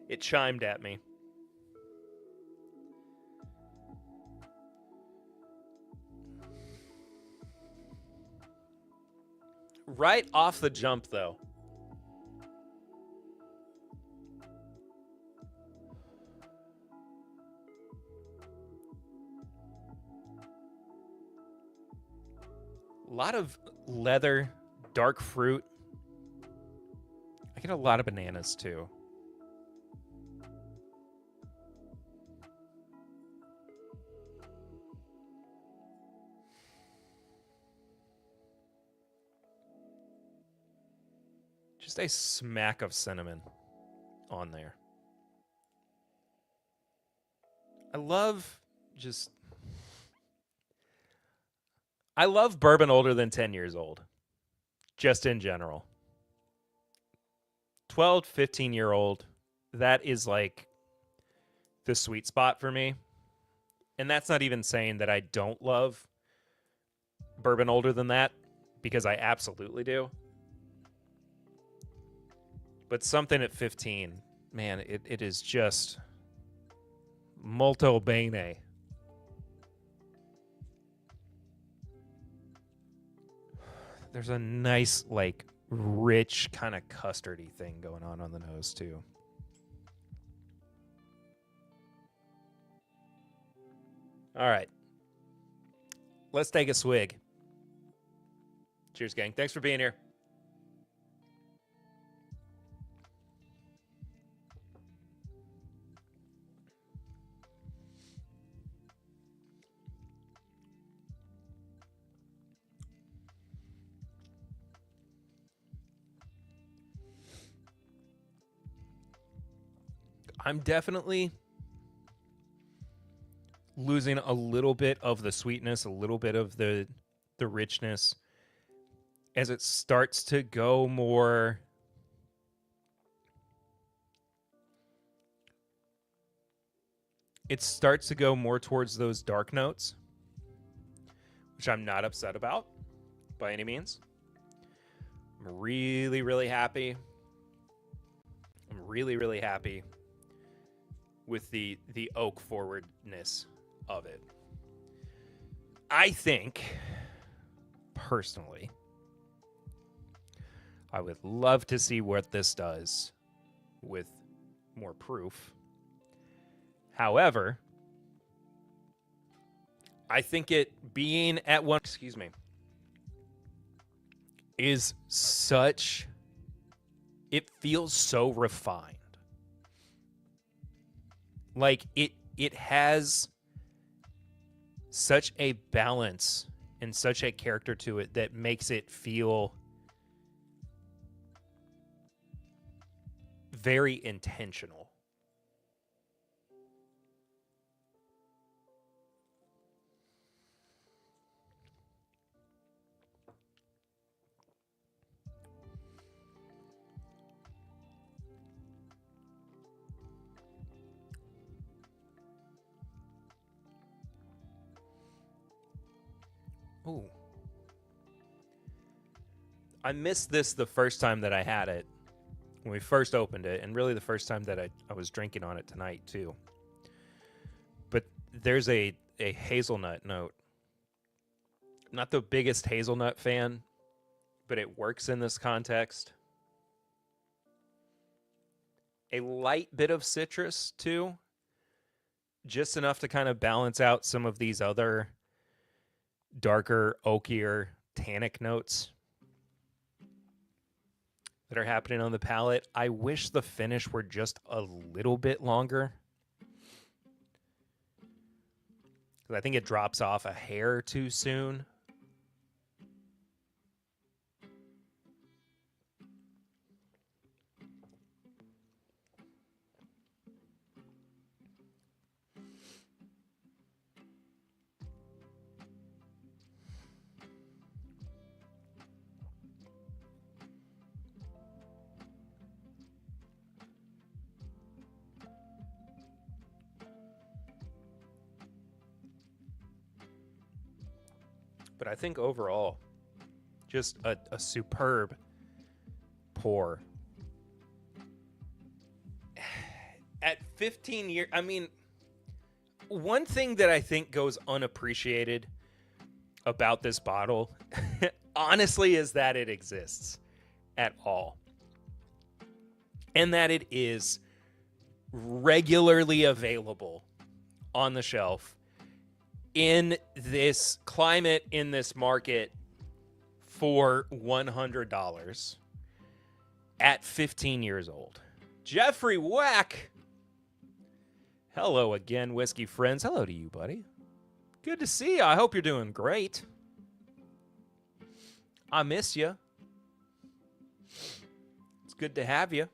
It chimed at me. Right off the jump, though. A lot of leather, dark fruit. I get a lot of bananas, too. Just a smack of cinnamon on there. I love bourbon older than 10 years old. Just in general. 12, 15-year-old, that is like the sweet spot for me. And that's not even saying that I don't love bourbon older than that, because I absolutely do. But something at 15, man, it is just molto bene. There's a nice, like, rich kind of custardy thing going on the nose, too. All right. Let's take a swig. Cheers, gang. Thanks for being here. I'm definitely losing a little bit of the sweetness, a little bit of the richness as it starts to go more... It starts to go more towards those dark notes, which I'm not upset about by any means. I'm really, really happy. I'm really, really happy with the oak forwardness of it. I think, personally, I would love to see what this does with more proof. However, I think it being at one, is such, it feels so refined. Like it has such a balance and such a character to it that makes it feel very intentional. Ooh. I missed this the first time that I had it, when we first opened it, and really the first time that I was drinking on it tonight, too. But there's a hazelnut note. I'm not the biggest hazelnut fan, but it works in this context. A light bit of citrus, too. Just enough to kind of balance out some of these other darker, oakier, tannic notes that are happening on the palate. I wish the finish were just a little bit longer, because I think it drops off a hair too soon. But I think overall, just a superb pour. At 15 years, I mean, one thing that I think goes unappreciated about this bottle, honestly, is that it exists at all. And that it is regularly available on the shelf in this climate, in this market, for $100 at 15 years old. Jeffrey Wack. Hello again, whiskey friends. Hello to you, buddy. Good to see you. I hope you're doing great. I miss you. It's good to have you.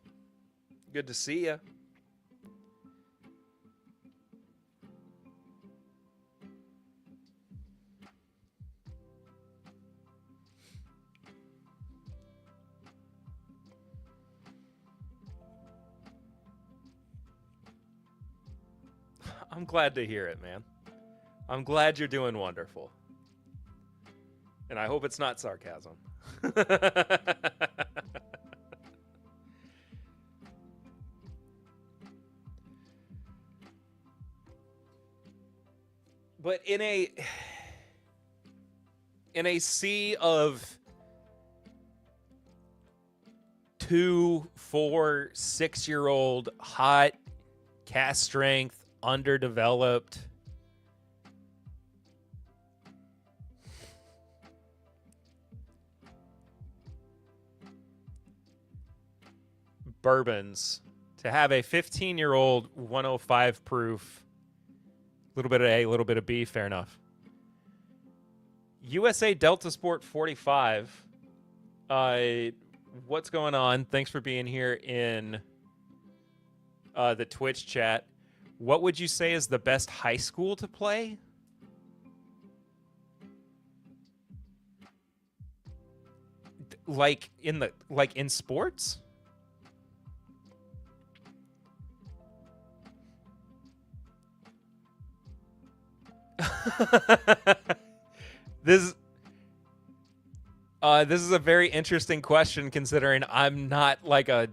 Good to see you. I'm glad to hear it, man. I'm glad you're doing wonderful. And I hope it's not sarcasm. But in a sea of 2, 4, 6-year-old hot cast strength, underdeveloped bourbons, to have a 15-year-old 105 proof, a little bit of A, a little bit of B, fair enough. USA Delta Sport 45. What's going on? Thanks for being here in the Twitch chat. What would you say is the best high school to play? Like in sports? This is a very interesting question, considering I'm not like a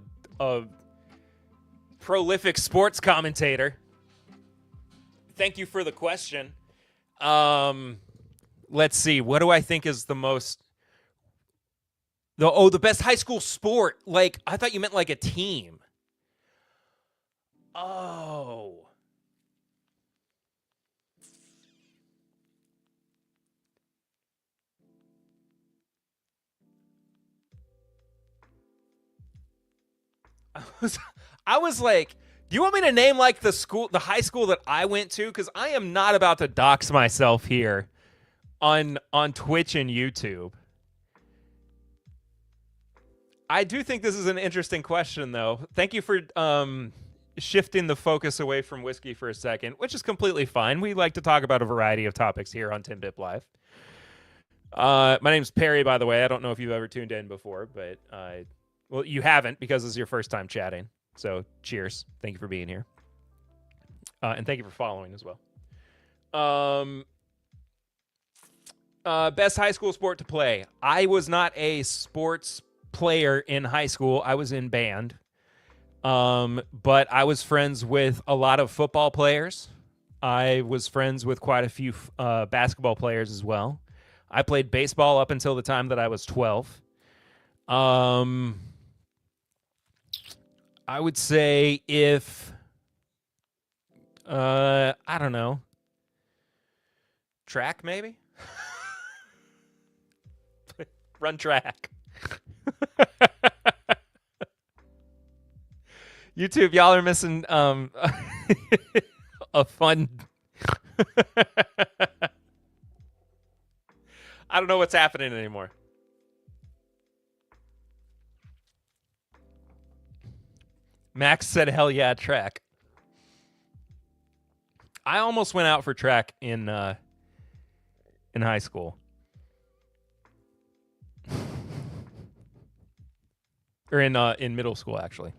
prolific sports commentator. Thank you for the question. Let's see. What do I think is the most... the best high school sport. Like, I thought you meant like a team. Oh. I was like, do you want me to name like the high school that I went to? Because I am not about to dox myself here on Twitch and YouTube. I do think this is an interesting question, though. Thank you for shifting the focus away from whiskey for a second, which is completely fine. We like to talk about a variety of topics here on Tim Bip Live. My name's Perry, by the way. I don't know if you've ever tuned in before, but well, you haven't, because this is your first time chatting. So cheers. Thank you for being here. And thank you for following as well. Best high school sport to play. I was not a sports player in high school. I was in band. But I was friends with a lot of football players. I was friends with quite a few basketball players as well. I played baseball up until the time that I was 12. I would say if, I don't know, track maybe? Run track. YouTube, y'all are missing a fun... I don't know what's happening anymore. Max said, hell yeah, track. I almost went out for track in high school. Or in middle school, actually.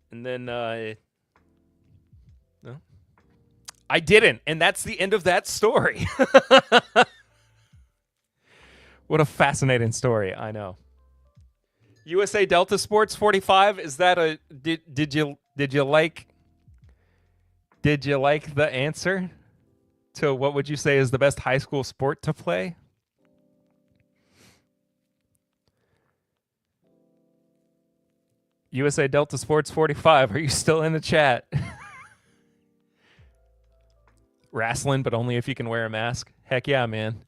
And then, no. I didn't, and that's the end of that story. What a fascinating story, I know. USA Delta Sports 45, is that a did you like the answer to what would you say is the best high school sport to play? USA Delta Sports 45, are you still in the chat? Wrestling, but only if you can wear a mask. Heck yeah, man.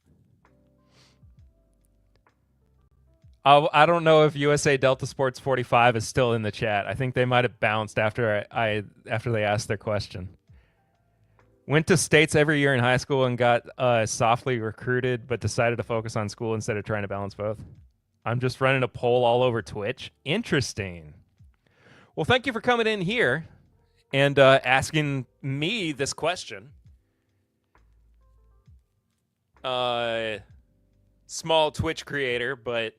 I don't know if USA Delta Sports 45 is still in the chat. I think they might have bounced after after they asked their question. Went to states every year in high school and got softly recruited, but decided to focus on school instead of trying to balance both. I'm just running a poll all over Twitch. Interesting. Well, thank you for coming in here and asking me this question. Small Twitch creator, but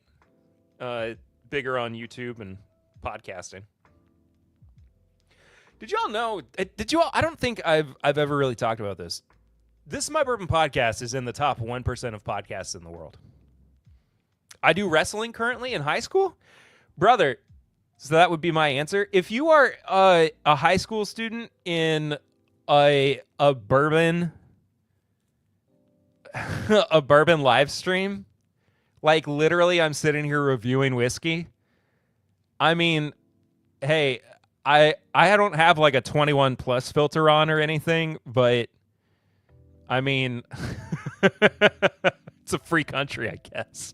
bigger on YouTube and podcasting. Did y'all know? I don't think I've ever really talked about this. This My Bourbon Podcast is in the top 1% of podcasts in the world. I do wrestling currently in high school, brother. So that would be my answer. If you are a high school student in a bourbon a bourbon live stream, like literally I'm sitting here reviewing whiskey. I mean, hey, I don't have like a 21 plus filter on or anything, but I mean, it's a free country, I guess.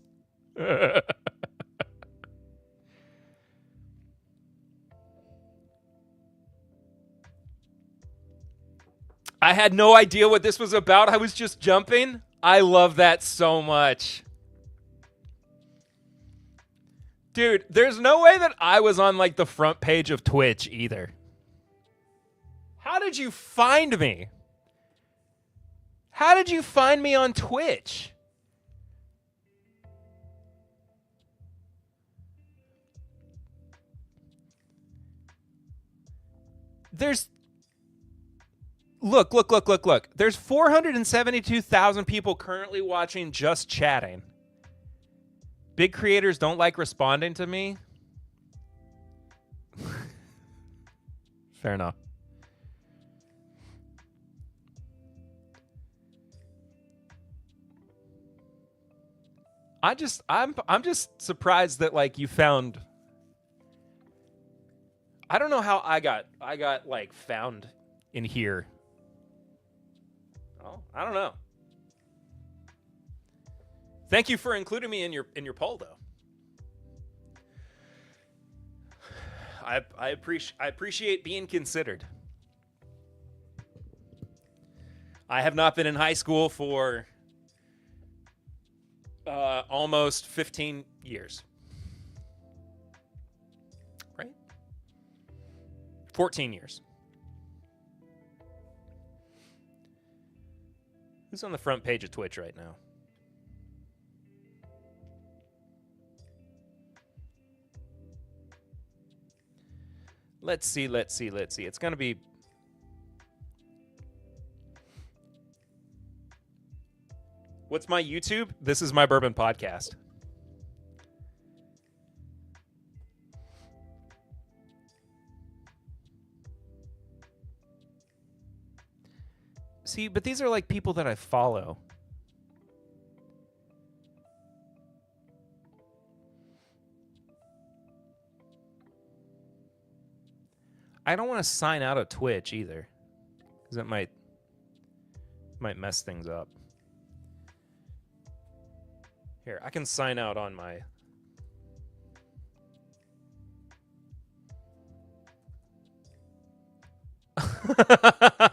I had no idea what this was about. I was just jumping. I love that so much. Dude, there's no way that I was on like the front page of Twitch either. How did you find me? How did you find me on Twitch? Look. There's 472,000 people currently watching just chatting. Big creators don't like responding to me. Fair enough. I'm just surprised that like you found. I don't know how I got like found in here. Oh, I don't know. Thank you for including me in your poll, though. I appreciate being considered. I have not been in high school for almost 15 years. Right? 14 years. Who's on the front page of Twitch right now? Let's see. It's going to be... What's my YouTube? This is My Bourbon Podcast. See, but these are like people that I follow. I don't want to sign out of Twitch either, because it might mess things up. Here, I can sign out on my...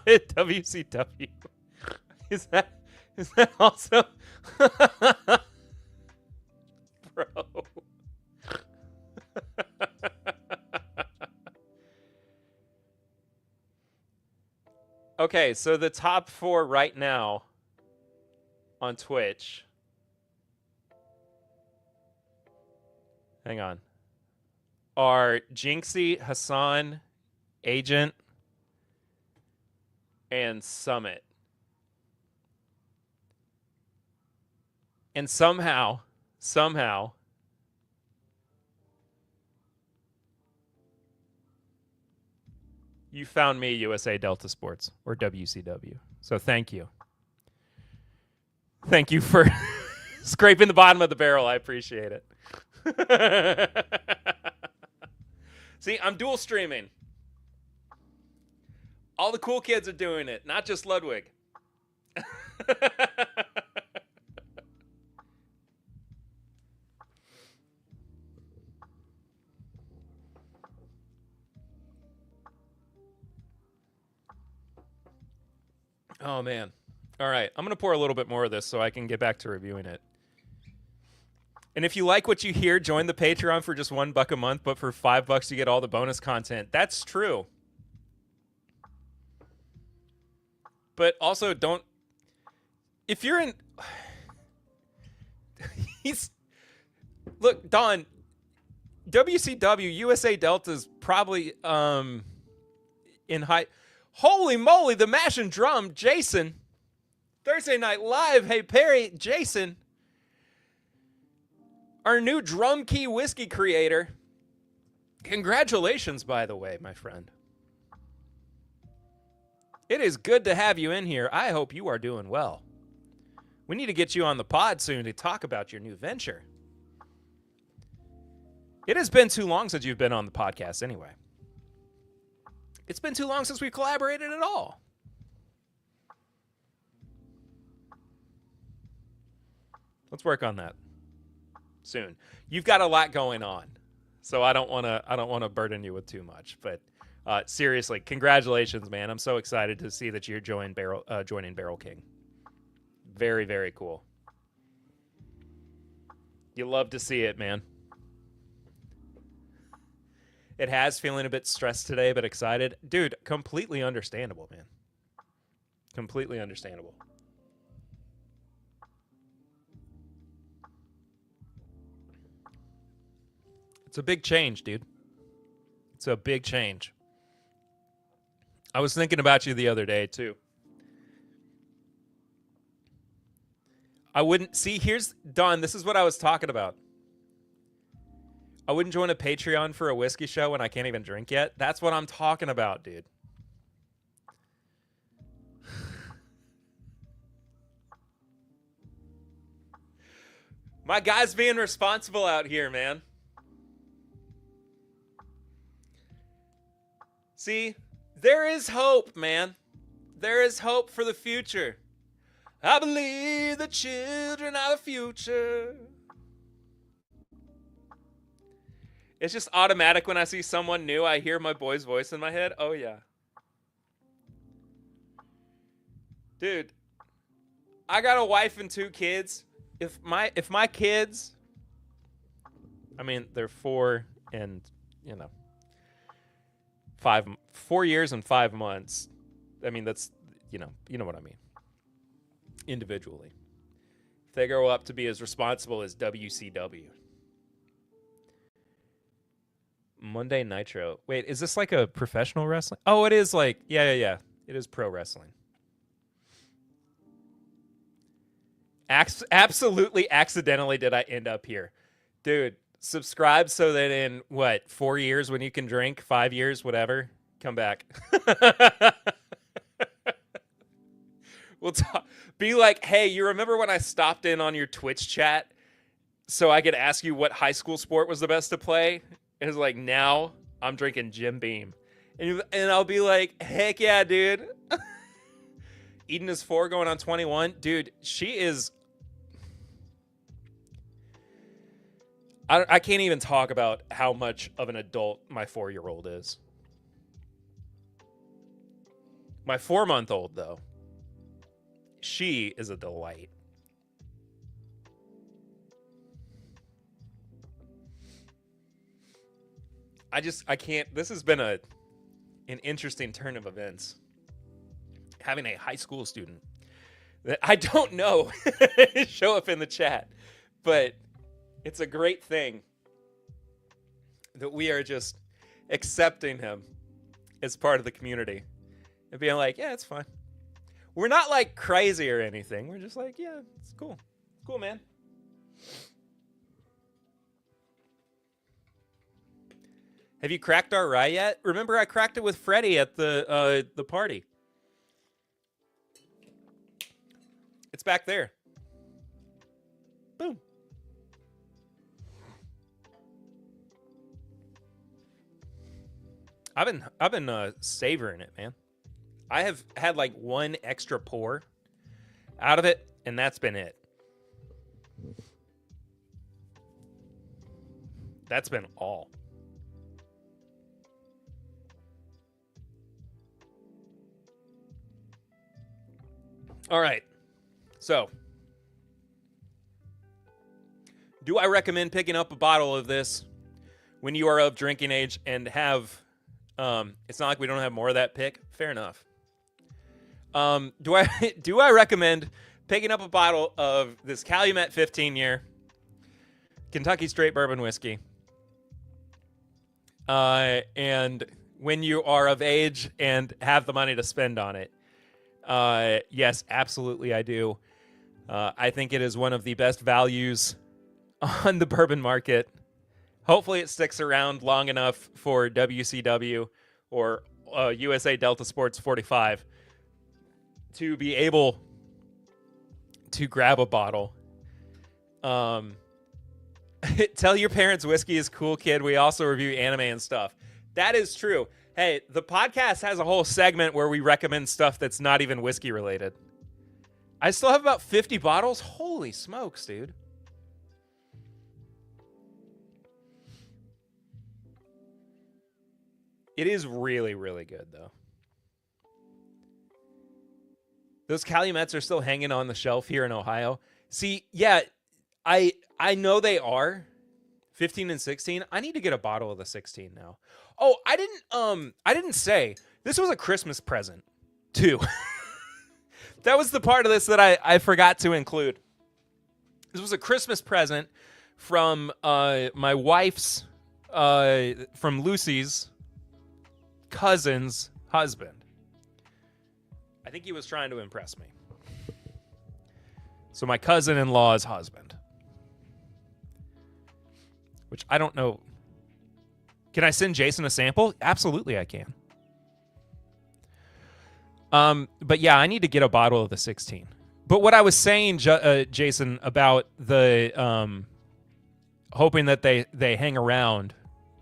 WCW. Is that also... Bro. Okay, so the top 4 right now on Twitch. Hang on. Are Jinxie, Hassan, Agent, and Summit. And somehow, you found me, USA Delta Sports, or WCW. So thank you. Thank you for scraping the bottom of the barrel. I appreciate it. See, I'm dual streaming. All the cool kids are doing it, not just Ludwig. Oh, man. All right. I'm going to pour a little bit more of this so I can get back to reviewing it. And if you like what you hear, join the Patreon for just $1 a month, but for $5 you get all the bonus content. That's true. But also don't... If you're in... Look, Don, WCW, USA Delta's probably in high... Holy moly, the Mash and Drum, Jason. Thursday Night Live, hey Perry, Jason. Our new drum key whiskey creator. Congratulations, by the way, my friend. It is good to have you in here. I hope you are doing well. We need to get you on the pod soon to talk about your new venture. It has been too long since you've been on the podcast anyway. It's been too long since we collaborated at all. Let's work on that soon. You've got a lot going on, so I don't want to burden you with too much. But seriously, congratulations, man! I'm so excited to see that you're joining Barrel King. Very, very cool. You love to see it, man. It has feeling a bit stressed today, but excited. Dude, completely understandable, man. Completely understandable. It's a big change, dude. It's a big change. I was thinking about you the other day, too. I wouldn't... See, here's... Don, this is what I was talking about. I wouldn't join a Patreon for a whiskey show when I can't even drink yet. That's what I'm talking about, dude. My guy's being responsible out here, man. See, there is hope, man. There is hope for the future. I believe the children are the future. It's just automatic when I see someone new, I hear my boy's voice in my head. Oh, yeah. Dude, I got a wife and 2 kids. If my kids, I mean, they're 4 and, 4 years and 5 months. I mean, that's, you know what I mean. Individually. If they grow up to be as responsible as WCW. Monday Nitro. Wait, is this like a professional wrestling? Oh, it is like, yeah. It is pro wrestling. Absolutely accidentally did I end up here. Dude, subscribe so that in, 4 years when you can drink, 5 years, whatever, come back. We'll talk. Be like, hey, you remember when I stopped in on your Twitch chat so I could ask you what high school sport was the best to play? And it's like, now I'm drinking Jim Beam. And I'll be like, heck yeah, dude. Eden is 4 going on 21. Dude, she is... I can't even talk about how much of an adult my 4-year-old is. My 4-month-old, though, she is a delight. I can't... This has been an interesting turn of events. Having a high school student that I don't know show up in the chat, but it's a great thing that we are just accepting him as part of the community and being like, yeah, it's fine. We're not like crazy or anything. We're just like, yeah, it's cool. It's cool, man. Have you cracked our rye yet? Remember, I cracked it with Freddie at the party. It's back there. Boom. I've been savoring it, man. I have had like one extra pour out of it, and that's been it. That's been all. All right. So, do I recommend picking up a bottle of this when you are of drinking age and have, it's not like we don't have more of that pick. Fair enough. Do I recommend picking up a bottle of this Calumet 15-year Kentucky straight bourbon whiskey? And when you are of age and have the money to spend on it? Yes, absolutely I do. I think it is one of the best values on the bourbon market. Hopefully it sticks around long enough for WCW or USA Delta Sports 45 to be able to grab a bottle. Tell your parents whiskey is cool, kid. We also review anime and stuff. That is true. Hey, the podcast has a whole segment where we recommend stuff that's not even whiskey related. I still have about 50 bottles. Holy smokes, dude. It is really, really good, though. Those Calumets are still hanging on the shelf here in Ohio. See, yeah, I know they are 15 and 16. I need to get a bottle of the 16 now. Oh, I didn't say this was a Christmas present too. That was the part of this that I forgot to include. This was a Christmas present from my wife's from Lucy's cousin's husband. I think he was trying to impress me. So my cousin-in-law's husband. Which I don't know. Can I send Jason a sample? Absolutely I can. But yeah, I need to get a bottle of the 16. But what I was saying, Jason, about the hoping that they hang around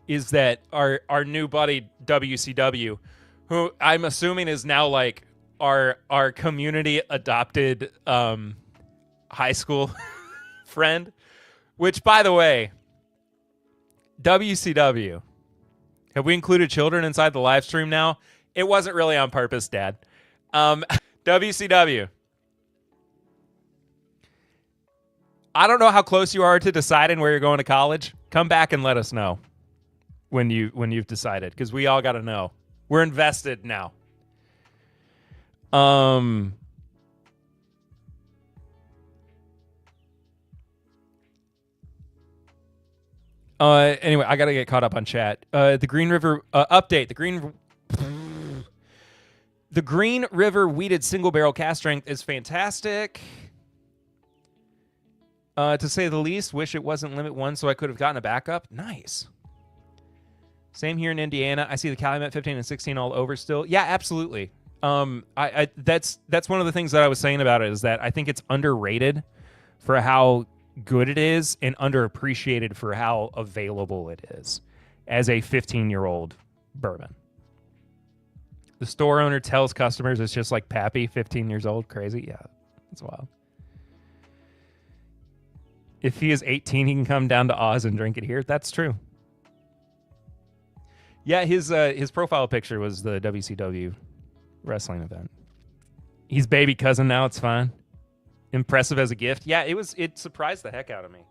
is that our new buddy WCW, who I'm assuming is now like our community adopted high school friend, which, by the way, WCW, have we included children inside the live stream now? It wasn't really on purpose, Dad. WCW. I don't know how close you are to deciding where you're going to college. Come back and let us know when you've decided, because we all got to know. We're invested now. Anyway, I gotta get caught up on chat. The Green River update. The Green River weeded single barrel cask strength is fantastic. To say the least. Wish it wasn't limit 1 so I could have gotten a backup. Nice. Same here in Indiana. I see the Calumet 15 and 16 all over still. Yeah, absolutely. That's one of the things that I was saying about it, is that I think it's underrated for how good it is and underappreciated for how available it is as a 15-year-old bourbon. The store owner tells customers it's just like Pappy, 15 years old. Crazy? Yeah, that's wild. If he is 18, he can come down to Oz and drink it here. That's true. Yeah, his profile picture was the WCW wrestling event. He's baby cousin now. It's fine. Impressive as a gift. Yeah, it surprised the heck out of me.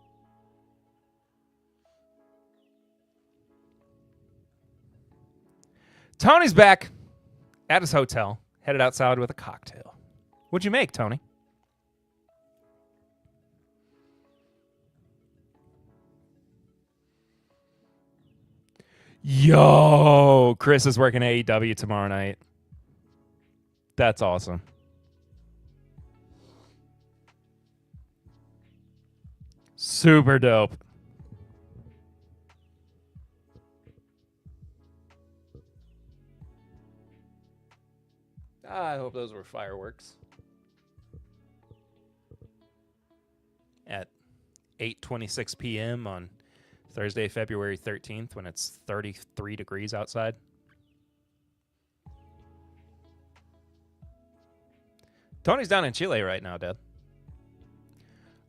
Tony's back at his hotel, headed outside with a cocktail. What'd you make, Tony? Yo, Chris is working AEW tomorrow night. That's awesome. Super dope. I hope those were fireworks. At 8:26 p.m. on Thursday, February 13th, when it's 33 degrees outside. Tony's down in Chile right now, Dad.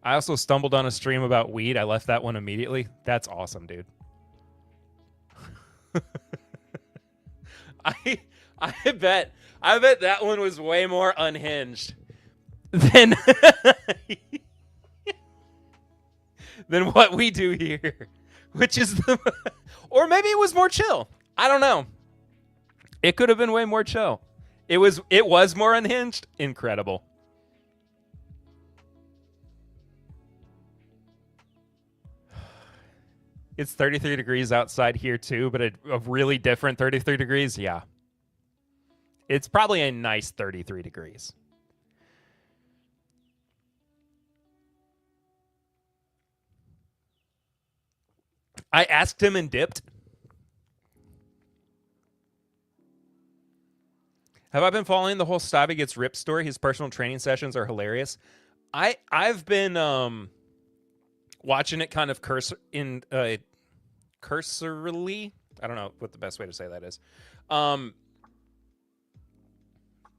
I also stumbled on a stream about weed. I left that one immediately. That's awesome, dude. I bet that one was way more unhinged than than what we do here, which is or maybe it was more chill. I don't know. It could have been way more chill. It was more unhinged. Incredible. It's 33 degrees outside here too, but a really different 33 degrees. Yeah. It's probably a nice 33 degrees. I asked him and dipped. Have I been following the whole Stavi Gets Ripped story? His personal training sessions are hilarious. I've been watching it kind of cursorily. I don't know what the best way to say that is.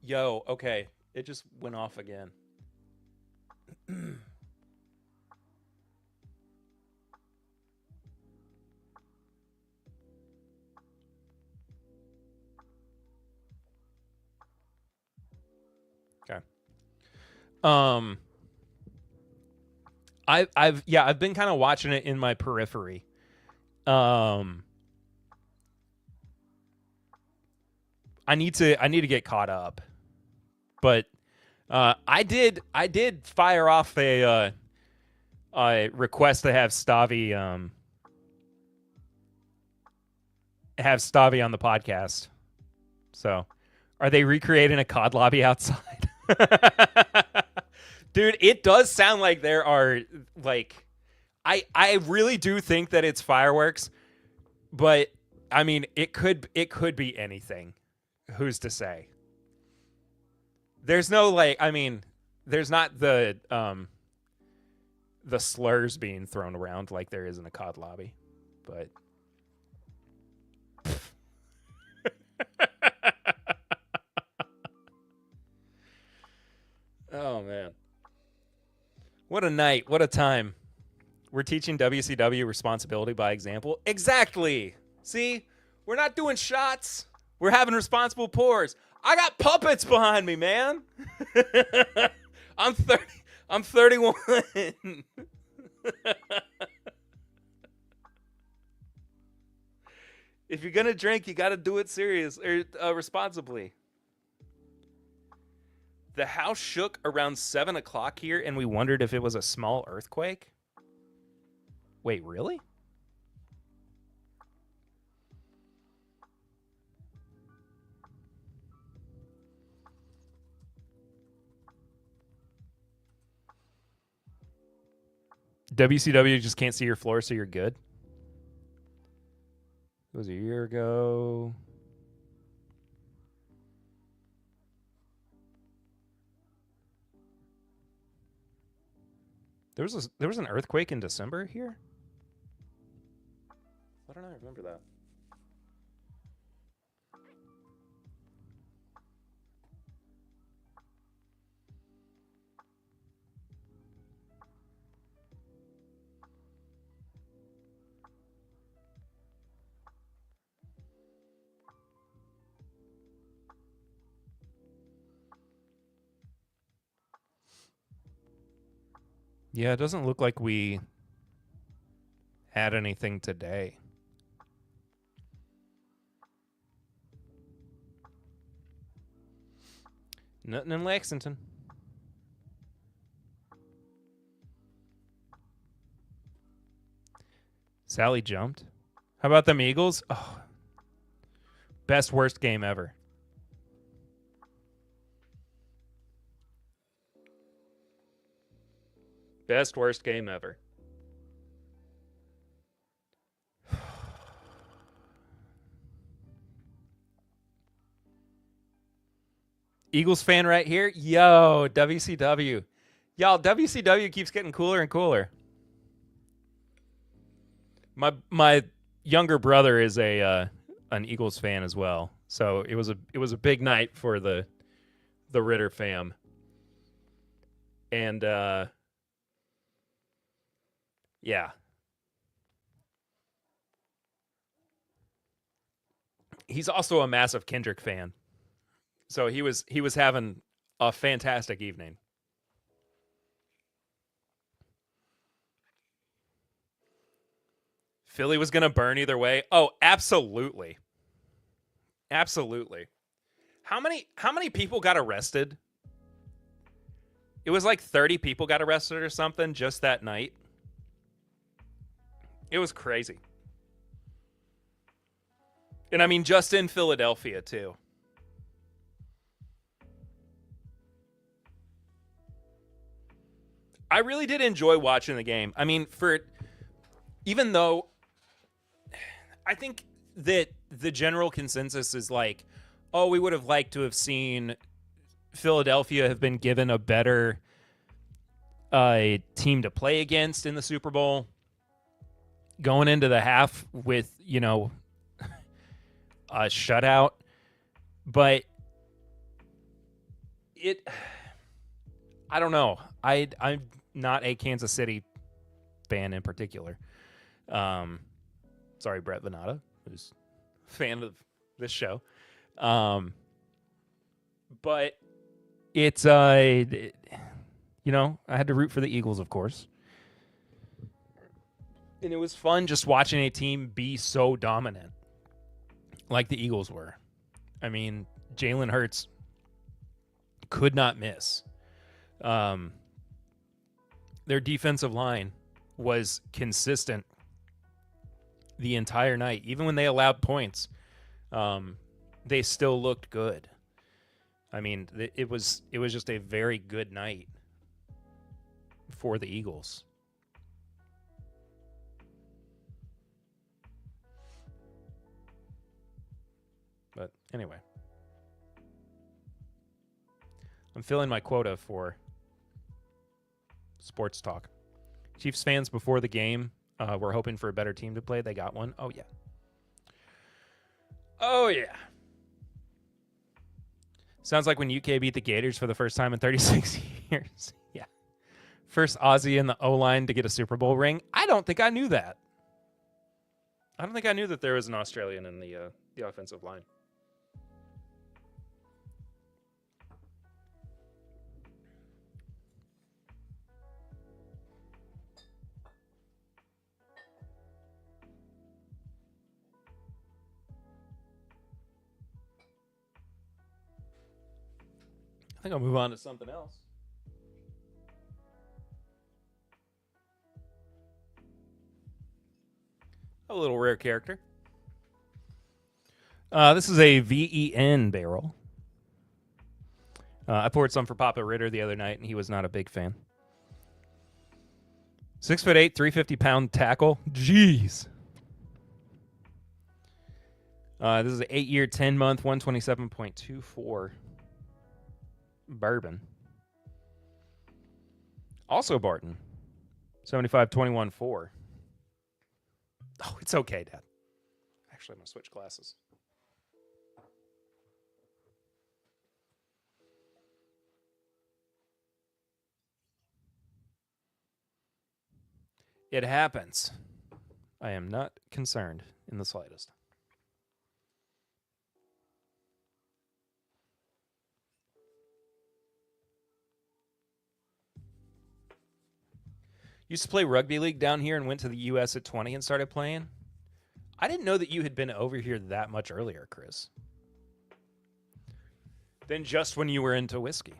Yo, okay. It just went off again. Okay. I've been kind of watching it in my periphery. I need to get caught up. But I did fire off a request to have Stavi on the podcast. So, are they recreating a COD lobby outside? Dude, it does sound like there are like I really do think that it's fireworks, but I mean it could be anything. Who's to say? There's no there's not the slurs being thrown around like there is in a COD lobby, but oh man. What a night, what a time. We're teaching WCW responsibility by example. Exactly. See? We're not doing shots. We're having responsible pours. I got puppets behind me, man. I'm 31. If you're going to drink, you got to do it serious or responsibly. The house shook around 7 o'clock here, and we wondered if it was a small earthquake. Wait, really? WCW just can't see your floor, so you're good? It was a year ago. There was an earthquake in December here? Why don't I remember that? Yeah, it doesn't look like we had anything today. Nothing in Lexington. Sally jumped. How about them Eagles? Oh, best worst game ever. Best, worst game ever. Eagles fan right here. Yo, WCW. Y'all, WCW keeps getting cooler and cooler. My younger brother is an Eagles fan as well. So it was a big night for the Ritter fam. And yeah. He's also a massive Kendrick fan. So he was having a fantastic evening. Philly was going to burn either way. Oh, absolutely. Absolutely. How many people got arrested? It was like 30 people got arrested or something just that night. It was crazy. And I mean, just in Philadelphia, too. I really did enjoy watching the game. I mean, even though I think that the general consensus is like, oh, we would have liked to have seen Philadelphia have been given a better team to play against in the Super Bowl. Going into the half with, a shutout. But I don't know. I'm not a Kansas City fan in particular. Sorry, Brett Venata, who's a fan of this show. But it's I had to root for the Eagles, of course. And it was fun just watching a team be so dominant like the Eagles were. I mean, Jalen Hurts could not miss. Their defensive line was consistent the entire night. Even when they allowed points, they still looked good. I mean, it was just a very good night for the Eagles. But anyway, I'm filling my quota for sports talk. Chiefs fans before the game were hoping for a better team to play. They got one. Oh, yeah. Oh, yeah. Sounds like when UK beat the Gators for the first time in 36 years. Yeah. First Aussie in the O-line to get a Super Bowl ring. I don't think I knew that. I don't think I knew that there was an Australian in the offensive line. I think I'll move on to something else. A little rare character. This is a VEN barrel. I poured some for Papa Ritter the other night, and he was not a big fan. 6'8", 350-pound tackle. Jeez. This is an 8-year, 10-month, 127.24 bourbon. Also Barton. 75-21-4. Oh, it's okay, Dad. Actually, I'm going to switch glasses. It happens. I am not concerned in the slightest. Used to play rugby league down here and went to the U.S. at 20 and started playing. I didn't know that you had been over here that much earlier, Chris. Than just when you were into whiskey.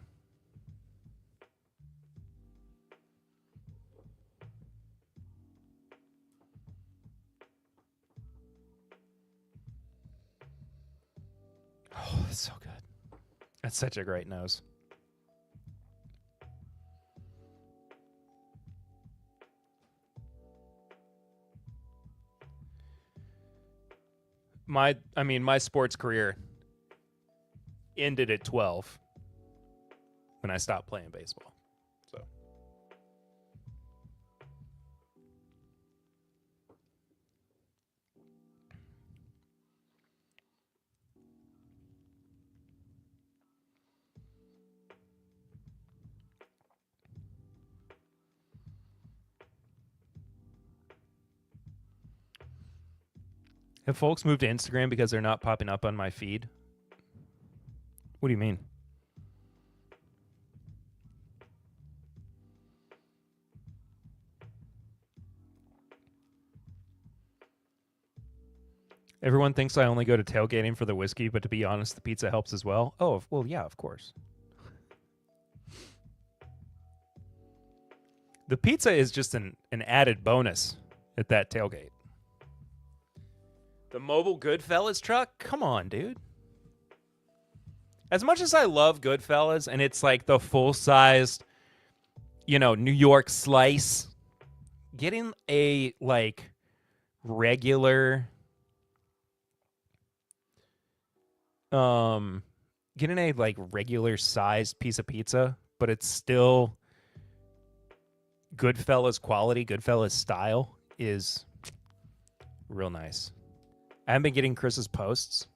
Oh, that's so good. That's such a great nose. my sports career ended at 12 when I stopped playing baseball. So have folks moved to Instagram because they're not popping up on my feed? What do you mean? Everyone thinks I only go to tailgating for the whiskey, but to be honest, the pizza helps as well. Oh, well, yeah, of course. The pizza is just an added bonus at that tailgate. The mobile Goodfellas truck? Come on, dude. As much as I love Goodfellas, and it's like the full-sized, New York slice, getting a, regular, regular sized piece of pizza, but it's still Goodfellas quality, Goodfellas style, is real nice. I haven't been getting Chris's posts.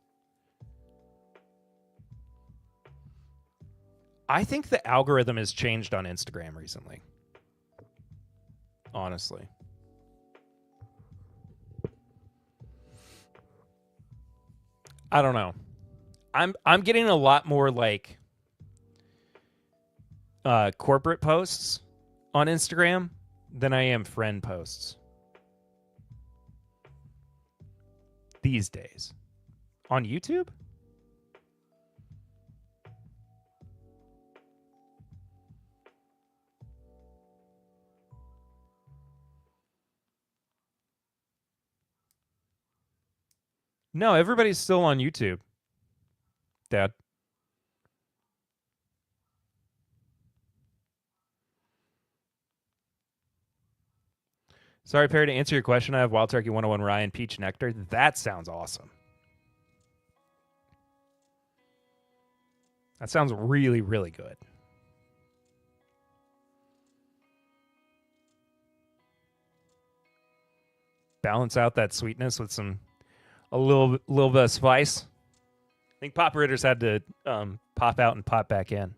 I think the algorithm has changed on Instagram recently. Honestly. I don't know. I'm getting a lot more corporate posts on Instagram than I am friend posts these days. On YouTube? No, everybody's still on YouTube, Dad. Sorry, Perry, to answer your question, I have Wild Turkey 101 Ryan Peach Nectar. That sounds awesome. That sounds really, really good. Balance out that sweetness with a little bit of spice. I think Pop Ritters had to pop out and pop back in.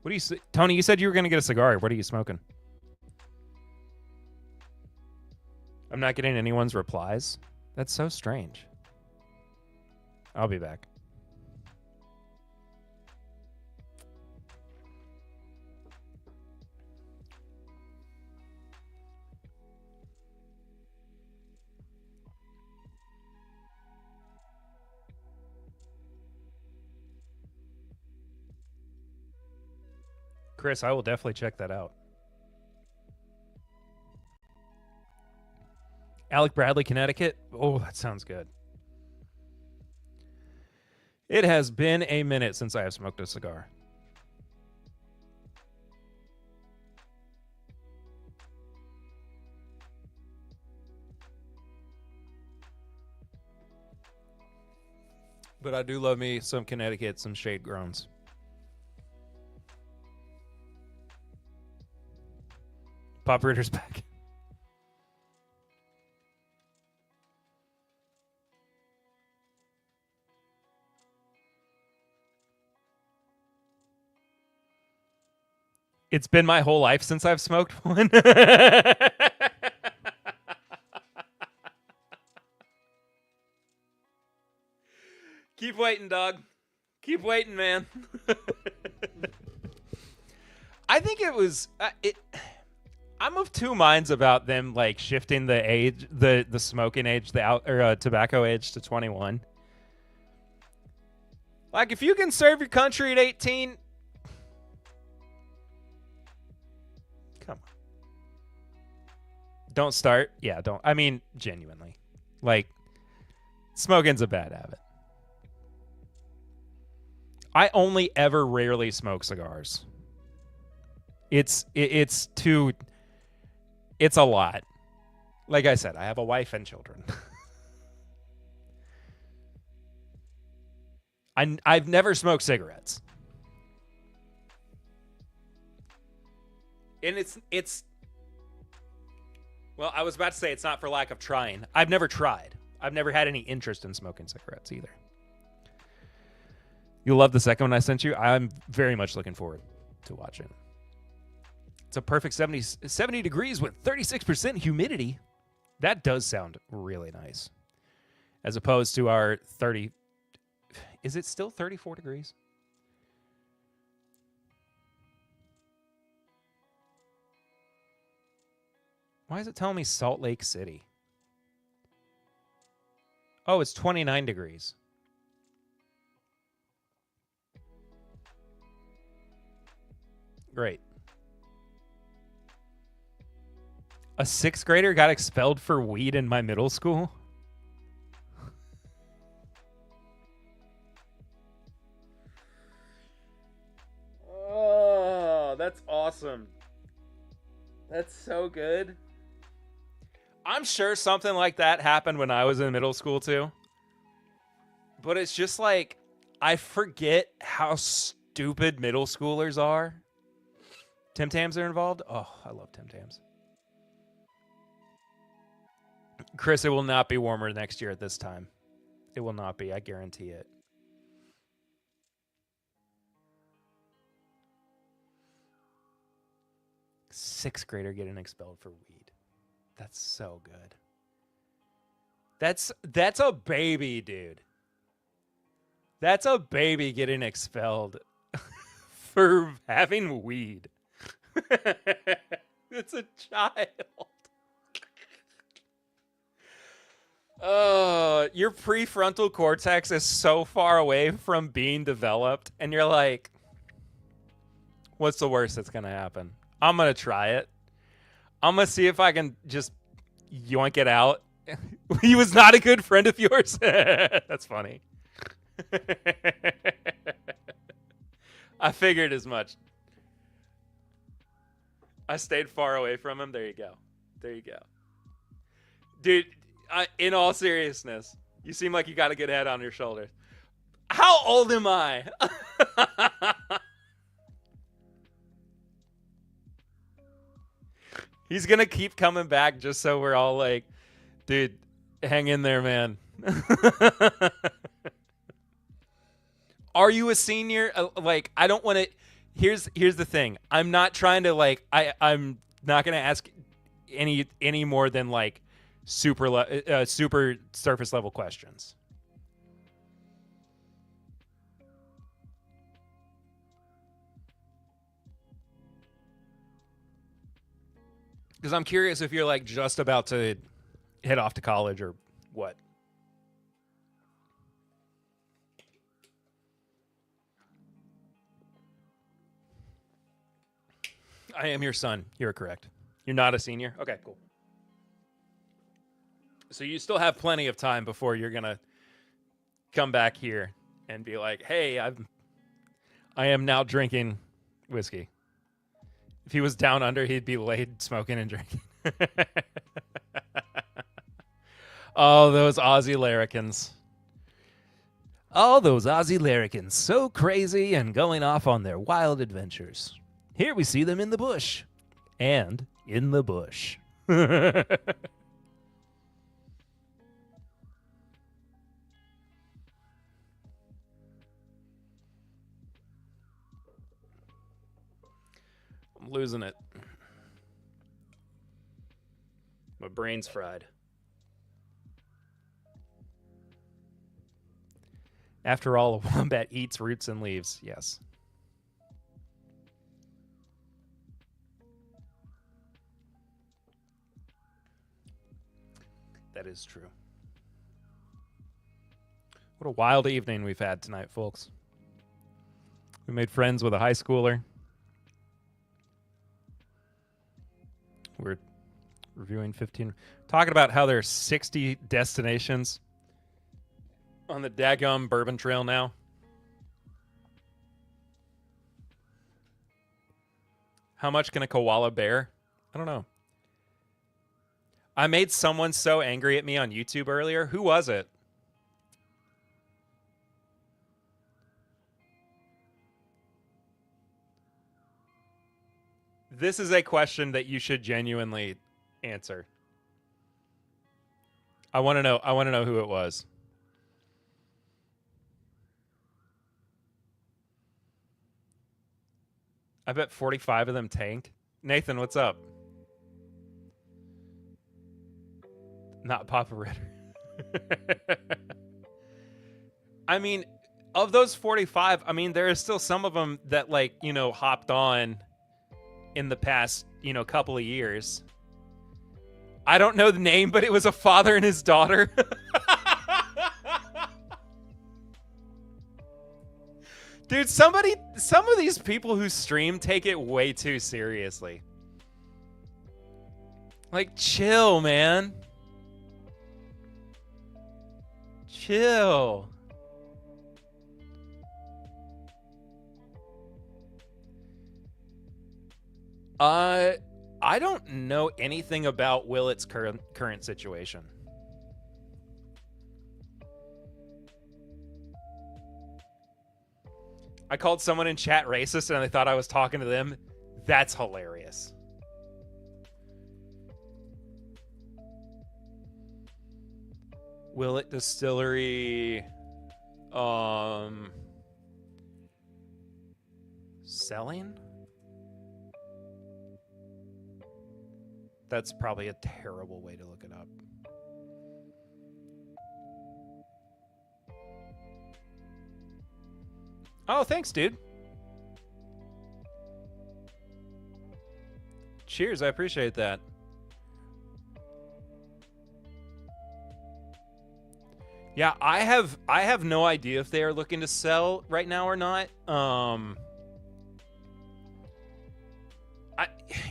What do you say? Tony, you said you were going to get a cigar. What are you smoking? I'm not getting anyone's replies. That's so strange. I'll be back. Chris, I will definitely check that out. Alec Bradley, Connecticut. Oh, that sounds good. It has been a minute since I have smoked a cigar. But I do love me some Connecticut, some shade growns. Pop Ritter's back. It's been my whole life since I've smoked one. Keep waiting, dog. Keep waiting, man. I think it was... I'm of two minds about them shifting the age, the smoking age, tobacco age to 21. If you can serve your country at 18, come on. Don't start. Yeah, don't. I mean, genuinely. Smoking's a bad habit. I only ever rarely smoke cigars. It's a lot. Like I said, I have a wife and children. I've never smoked cigarettes. And it's well, I was about to say it's not for lack of trying. I've never tried. I've never had any interest in smoking cigarettes either. You'll love the second one I sent you. I'm very much looking forward to watching. It's a perfect 70 degrees with 36% humidity. That does sound really nice. As opposed to our 30. Is it still 34 degrees? Why is it telling me Salt Lake City? Oh, it's 29 degrees. Great. A 6th grader got expelled for weed in my middle school? Oh, that's awesome. That's so good. I'm sure something like that happened when I was in middle school too. But it's just like, I forget how stupid middle schoolers are. Tim Tams are involved? Oh, I love Tim Tams. Chris, it will not be warmer next year at this time. It will not be, I guarantee it. Sixth grader getting expelled for weed. That's so good. That's a baby, dude. That's a baby getting expelled for having weed. It's a child. Your prefrontal cortex is so far away from being developed, and you're like, what's the worst that's going to happen? I'm going to try it. I'm going to see if I can just yoink it out. He was not a good friend of yours? That's funny. I figured as much. I stayed far away from him. There you go. There you go. Dude, in all seriousness, you seem like you got a good head on your shoulders. How old am I? He's going to keep coming back just so we're all like, dude, hang in there, man. Are you a senior? Like, I don't want to. Here's the thing. I'm not trying to like. I'm not going to ask any more than like super surface level questions. Because I'm curious if you're like just about to head off to college or what. I am your son. You're correct. You're not a senior? Okay, cool. So you still have plenty of time before you're going to come back here and be like, hey, I am now drinking whiskey. If he was down under, he'd be laid smoking and drinking. Oh, those Aussie larrikins. Oh, those Aussie larrikins. So crazy and going off on their wild adventures. Here we see them in the bush. And in the bush. I'm losing it. My brain's fried. After all, a wombat eats roots and leaves. Yes. That is true. What a wild evening we've had tonight, folks. We made friends with a high schooler. We're reviewing 15. Talking about how there's 60 destinations on the daggum Bourbon Trail now. How much can a koala bear? I don't know. I made someone so angry at me on YouTube earlier. Who was it? This is a question that you should genuinely answer. I want to know. I want to know who it was. I bet 45 of them tanked. Nathan, what's up? Not Papa Ritter. I mean, of those 45, I mean, there are still some of them that, like, you know, hopped on in the past, you know, couple of years. I don't know the name, but it was a father and his daughter. Dude, some of these people who stream take it way too seriously. Like, chill, man. Chill. I don't know anything about Willett's current situation. I called someone in chat racist and they thought I was talking to them. That's hilarious. Willett Distillery selling? That's probably a terrible way to look it up. Oh, thanks, dude. Cheers, I appreciate that. Yeah, I have no idea if they are looking to sell right now or not.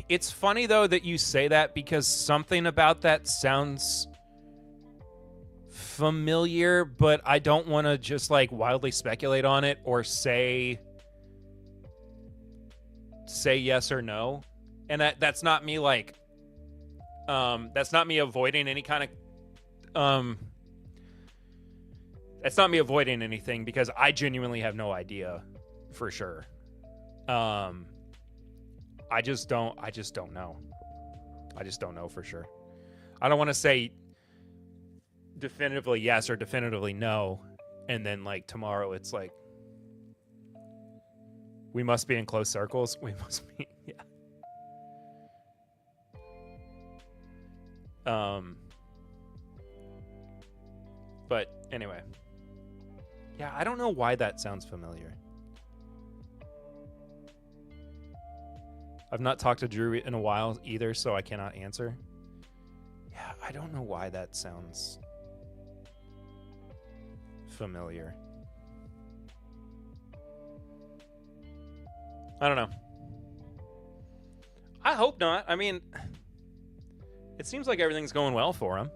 It's funny though that you say that because something about that sounds familiar, but I don't want to just like wildly speculate on it or say yes or no. And that's not me like that's not me avoiding any kind of that's not me avoiding anything because I genuinely have no idea for sure. I just don't know. I just don't know for sure. I don't want to say definitively yes or definitively no, and then like tomorrow it's like we must be in close circles. We must be, yeah. But anyway, yeah, I don't know why that sounds familiar. I've not talked to Drew in a while either, so I cannot answer. Yeah, I don't know why that sounds familiar. I don't know. I hope not. I mean, it seems like everything's going well for him.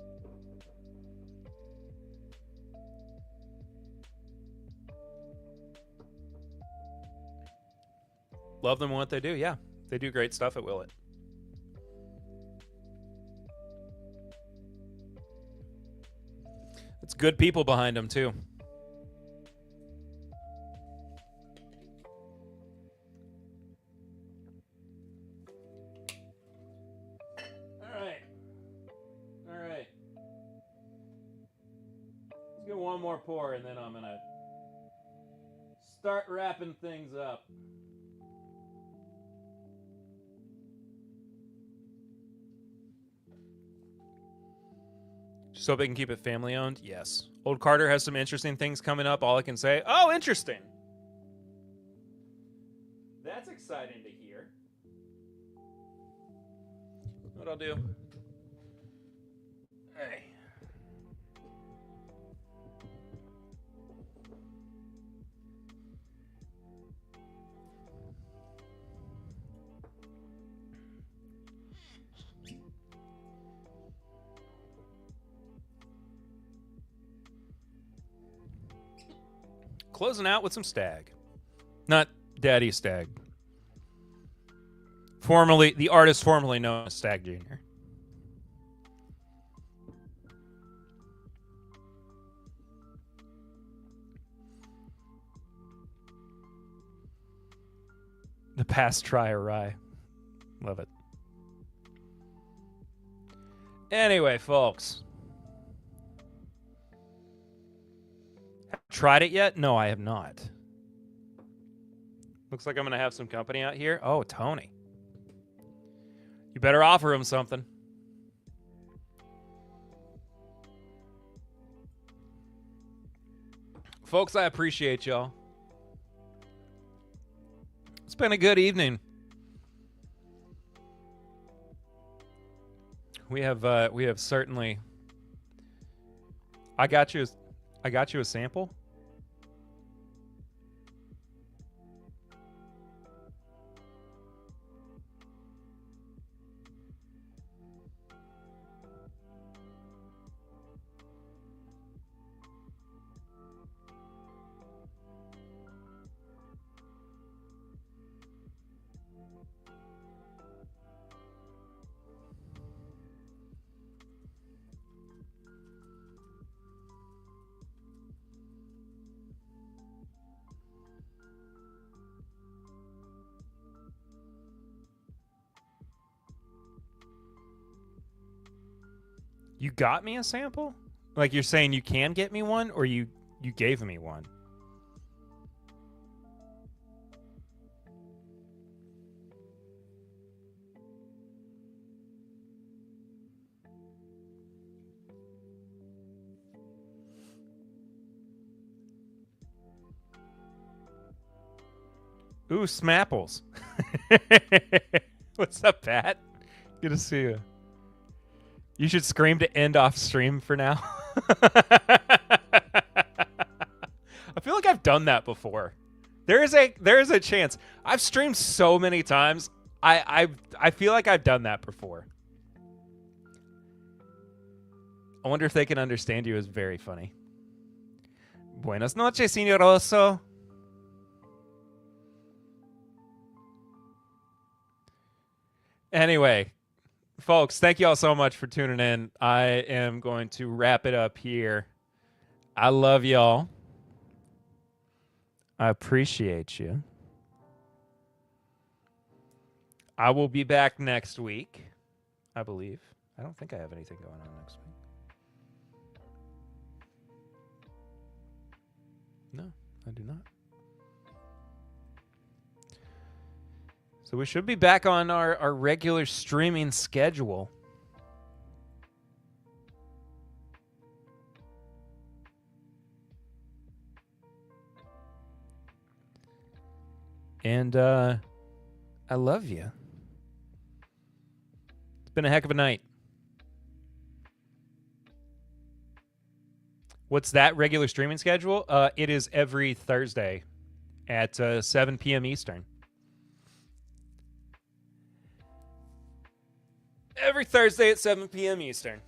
Love them and what they do, yeah. They do great stuff at Willett. It's good people behind them, too. All right. Let's get one more pour, and then I'm going to start wrapping things up. Just hope they can keep it family owned. Yes. Old Carter has some interesting things coming up. All I can say, oh, interesting. That's exciting to hear. What I'll do. Hey. Closing out with some Stag. Not Daddy Stag. The artist formerly known as Stag Jr. The past try awry. Love it. Anyway, folks. Have you tried it yet? No, I have not. Looks like I'm going to have some company out here. Oh, Tony. You better offer him something. Folks, I appreciate y'all. It's been a good evening. We have certainly. I got you a sample. You got me a sample? Like you're saying you can get me one, or you gave me one? Ooh, Smapples. What's up, Pat? Good to see you. You should scream to end off stream for now. I feel like I've done that before. There is a chance. I've streamed so many times. I feel like I've done that before. I wonder if they can understand you as very funny. Buenas noches, señor Oso. Anyway, folks, thank you all so much for tuning in. I am going to wrap it up here. I love y'all. I appreciate you. I will be back next week, I believe. I don't think I have anything going on next week. No, I do not. So we should be back on our regular streaming schedule. And I love you. It's been a heck of a night. What's that regular streaming schedule? It is every Thursday at 7 p.m. Eastern. Every Thursday at 7 p.m. Eastern.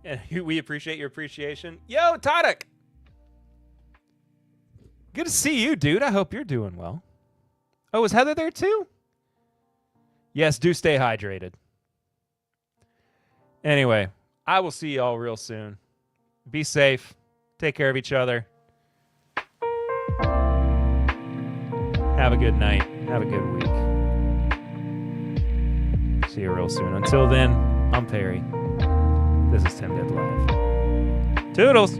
And we appreciate your appreciation. Yo, Tadek! Good to see you, dude. I hope you're doing well. Oh, is Heather there too? Yes, do stay hydrated. Anyway, I will see y'all real soon. Be safe. Take care of each other. Have a good night. Have a good week. See you real soon. Until then, I'm Perry. This is Tim Dead Live. Toodles!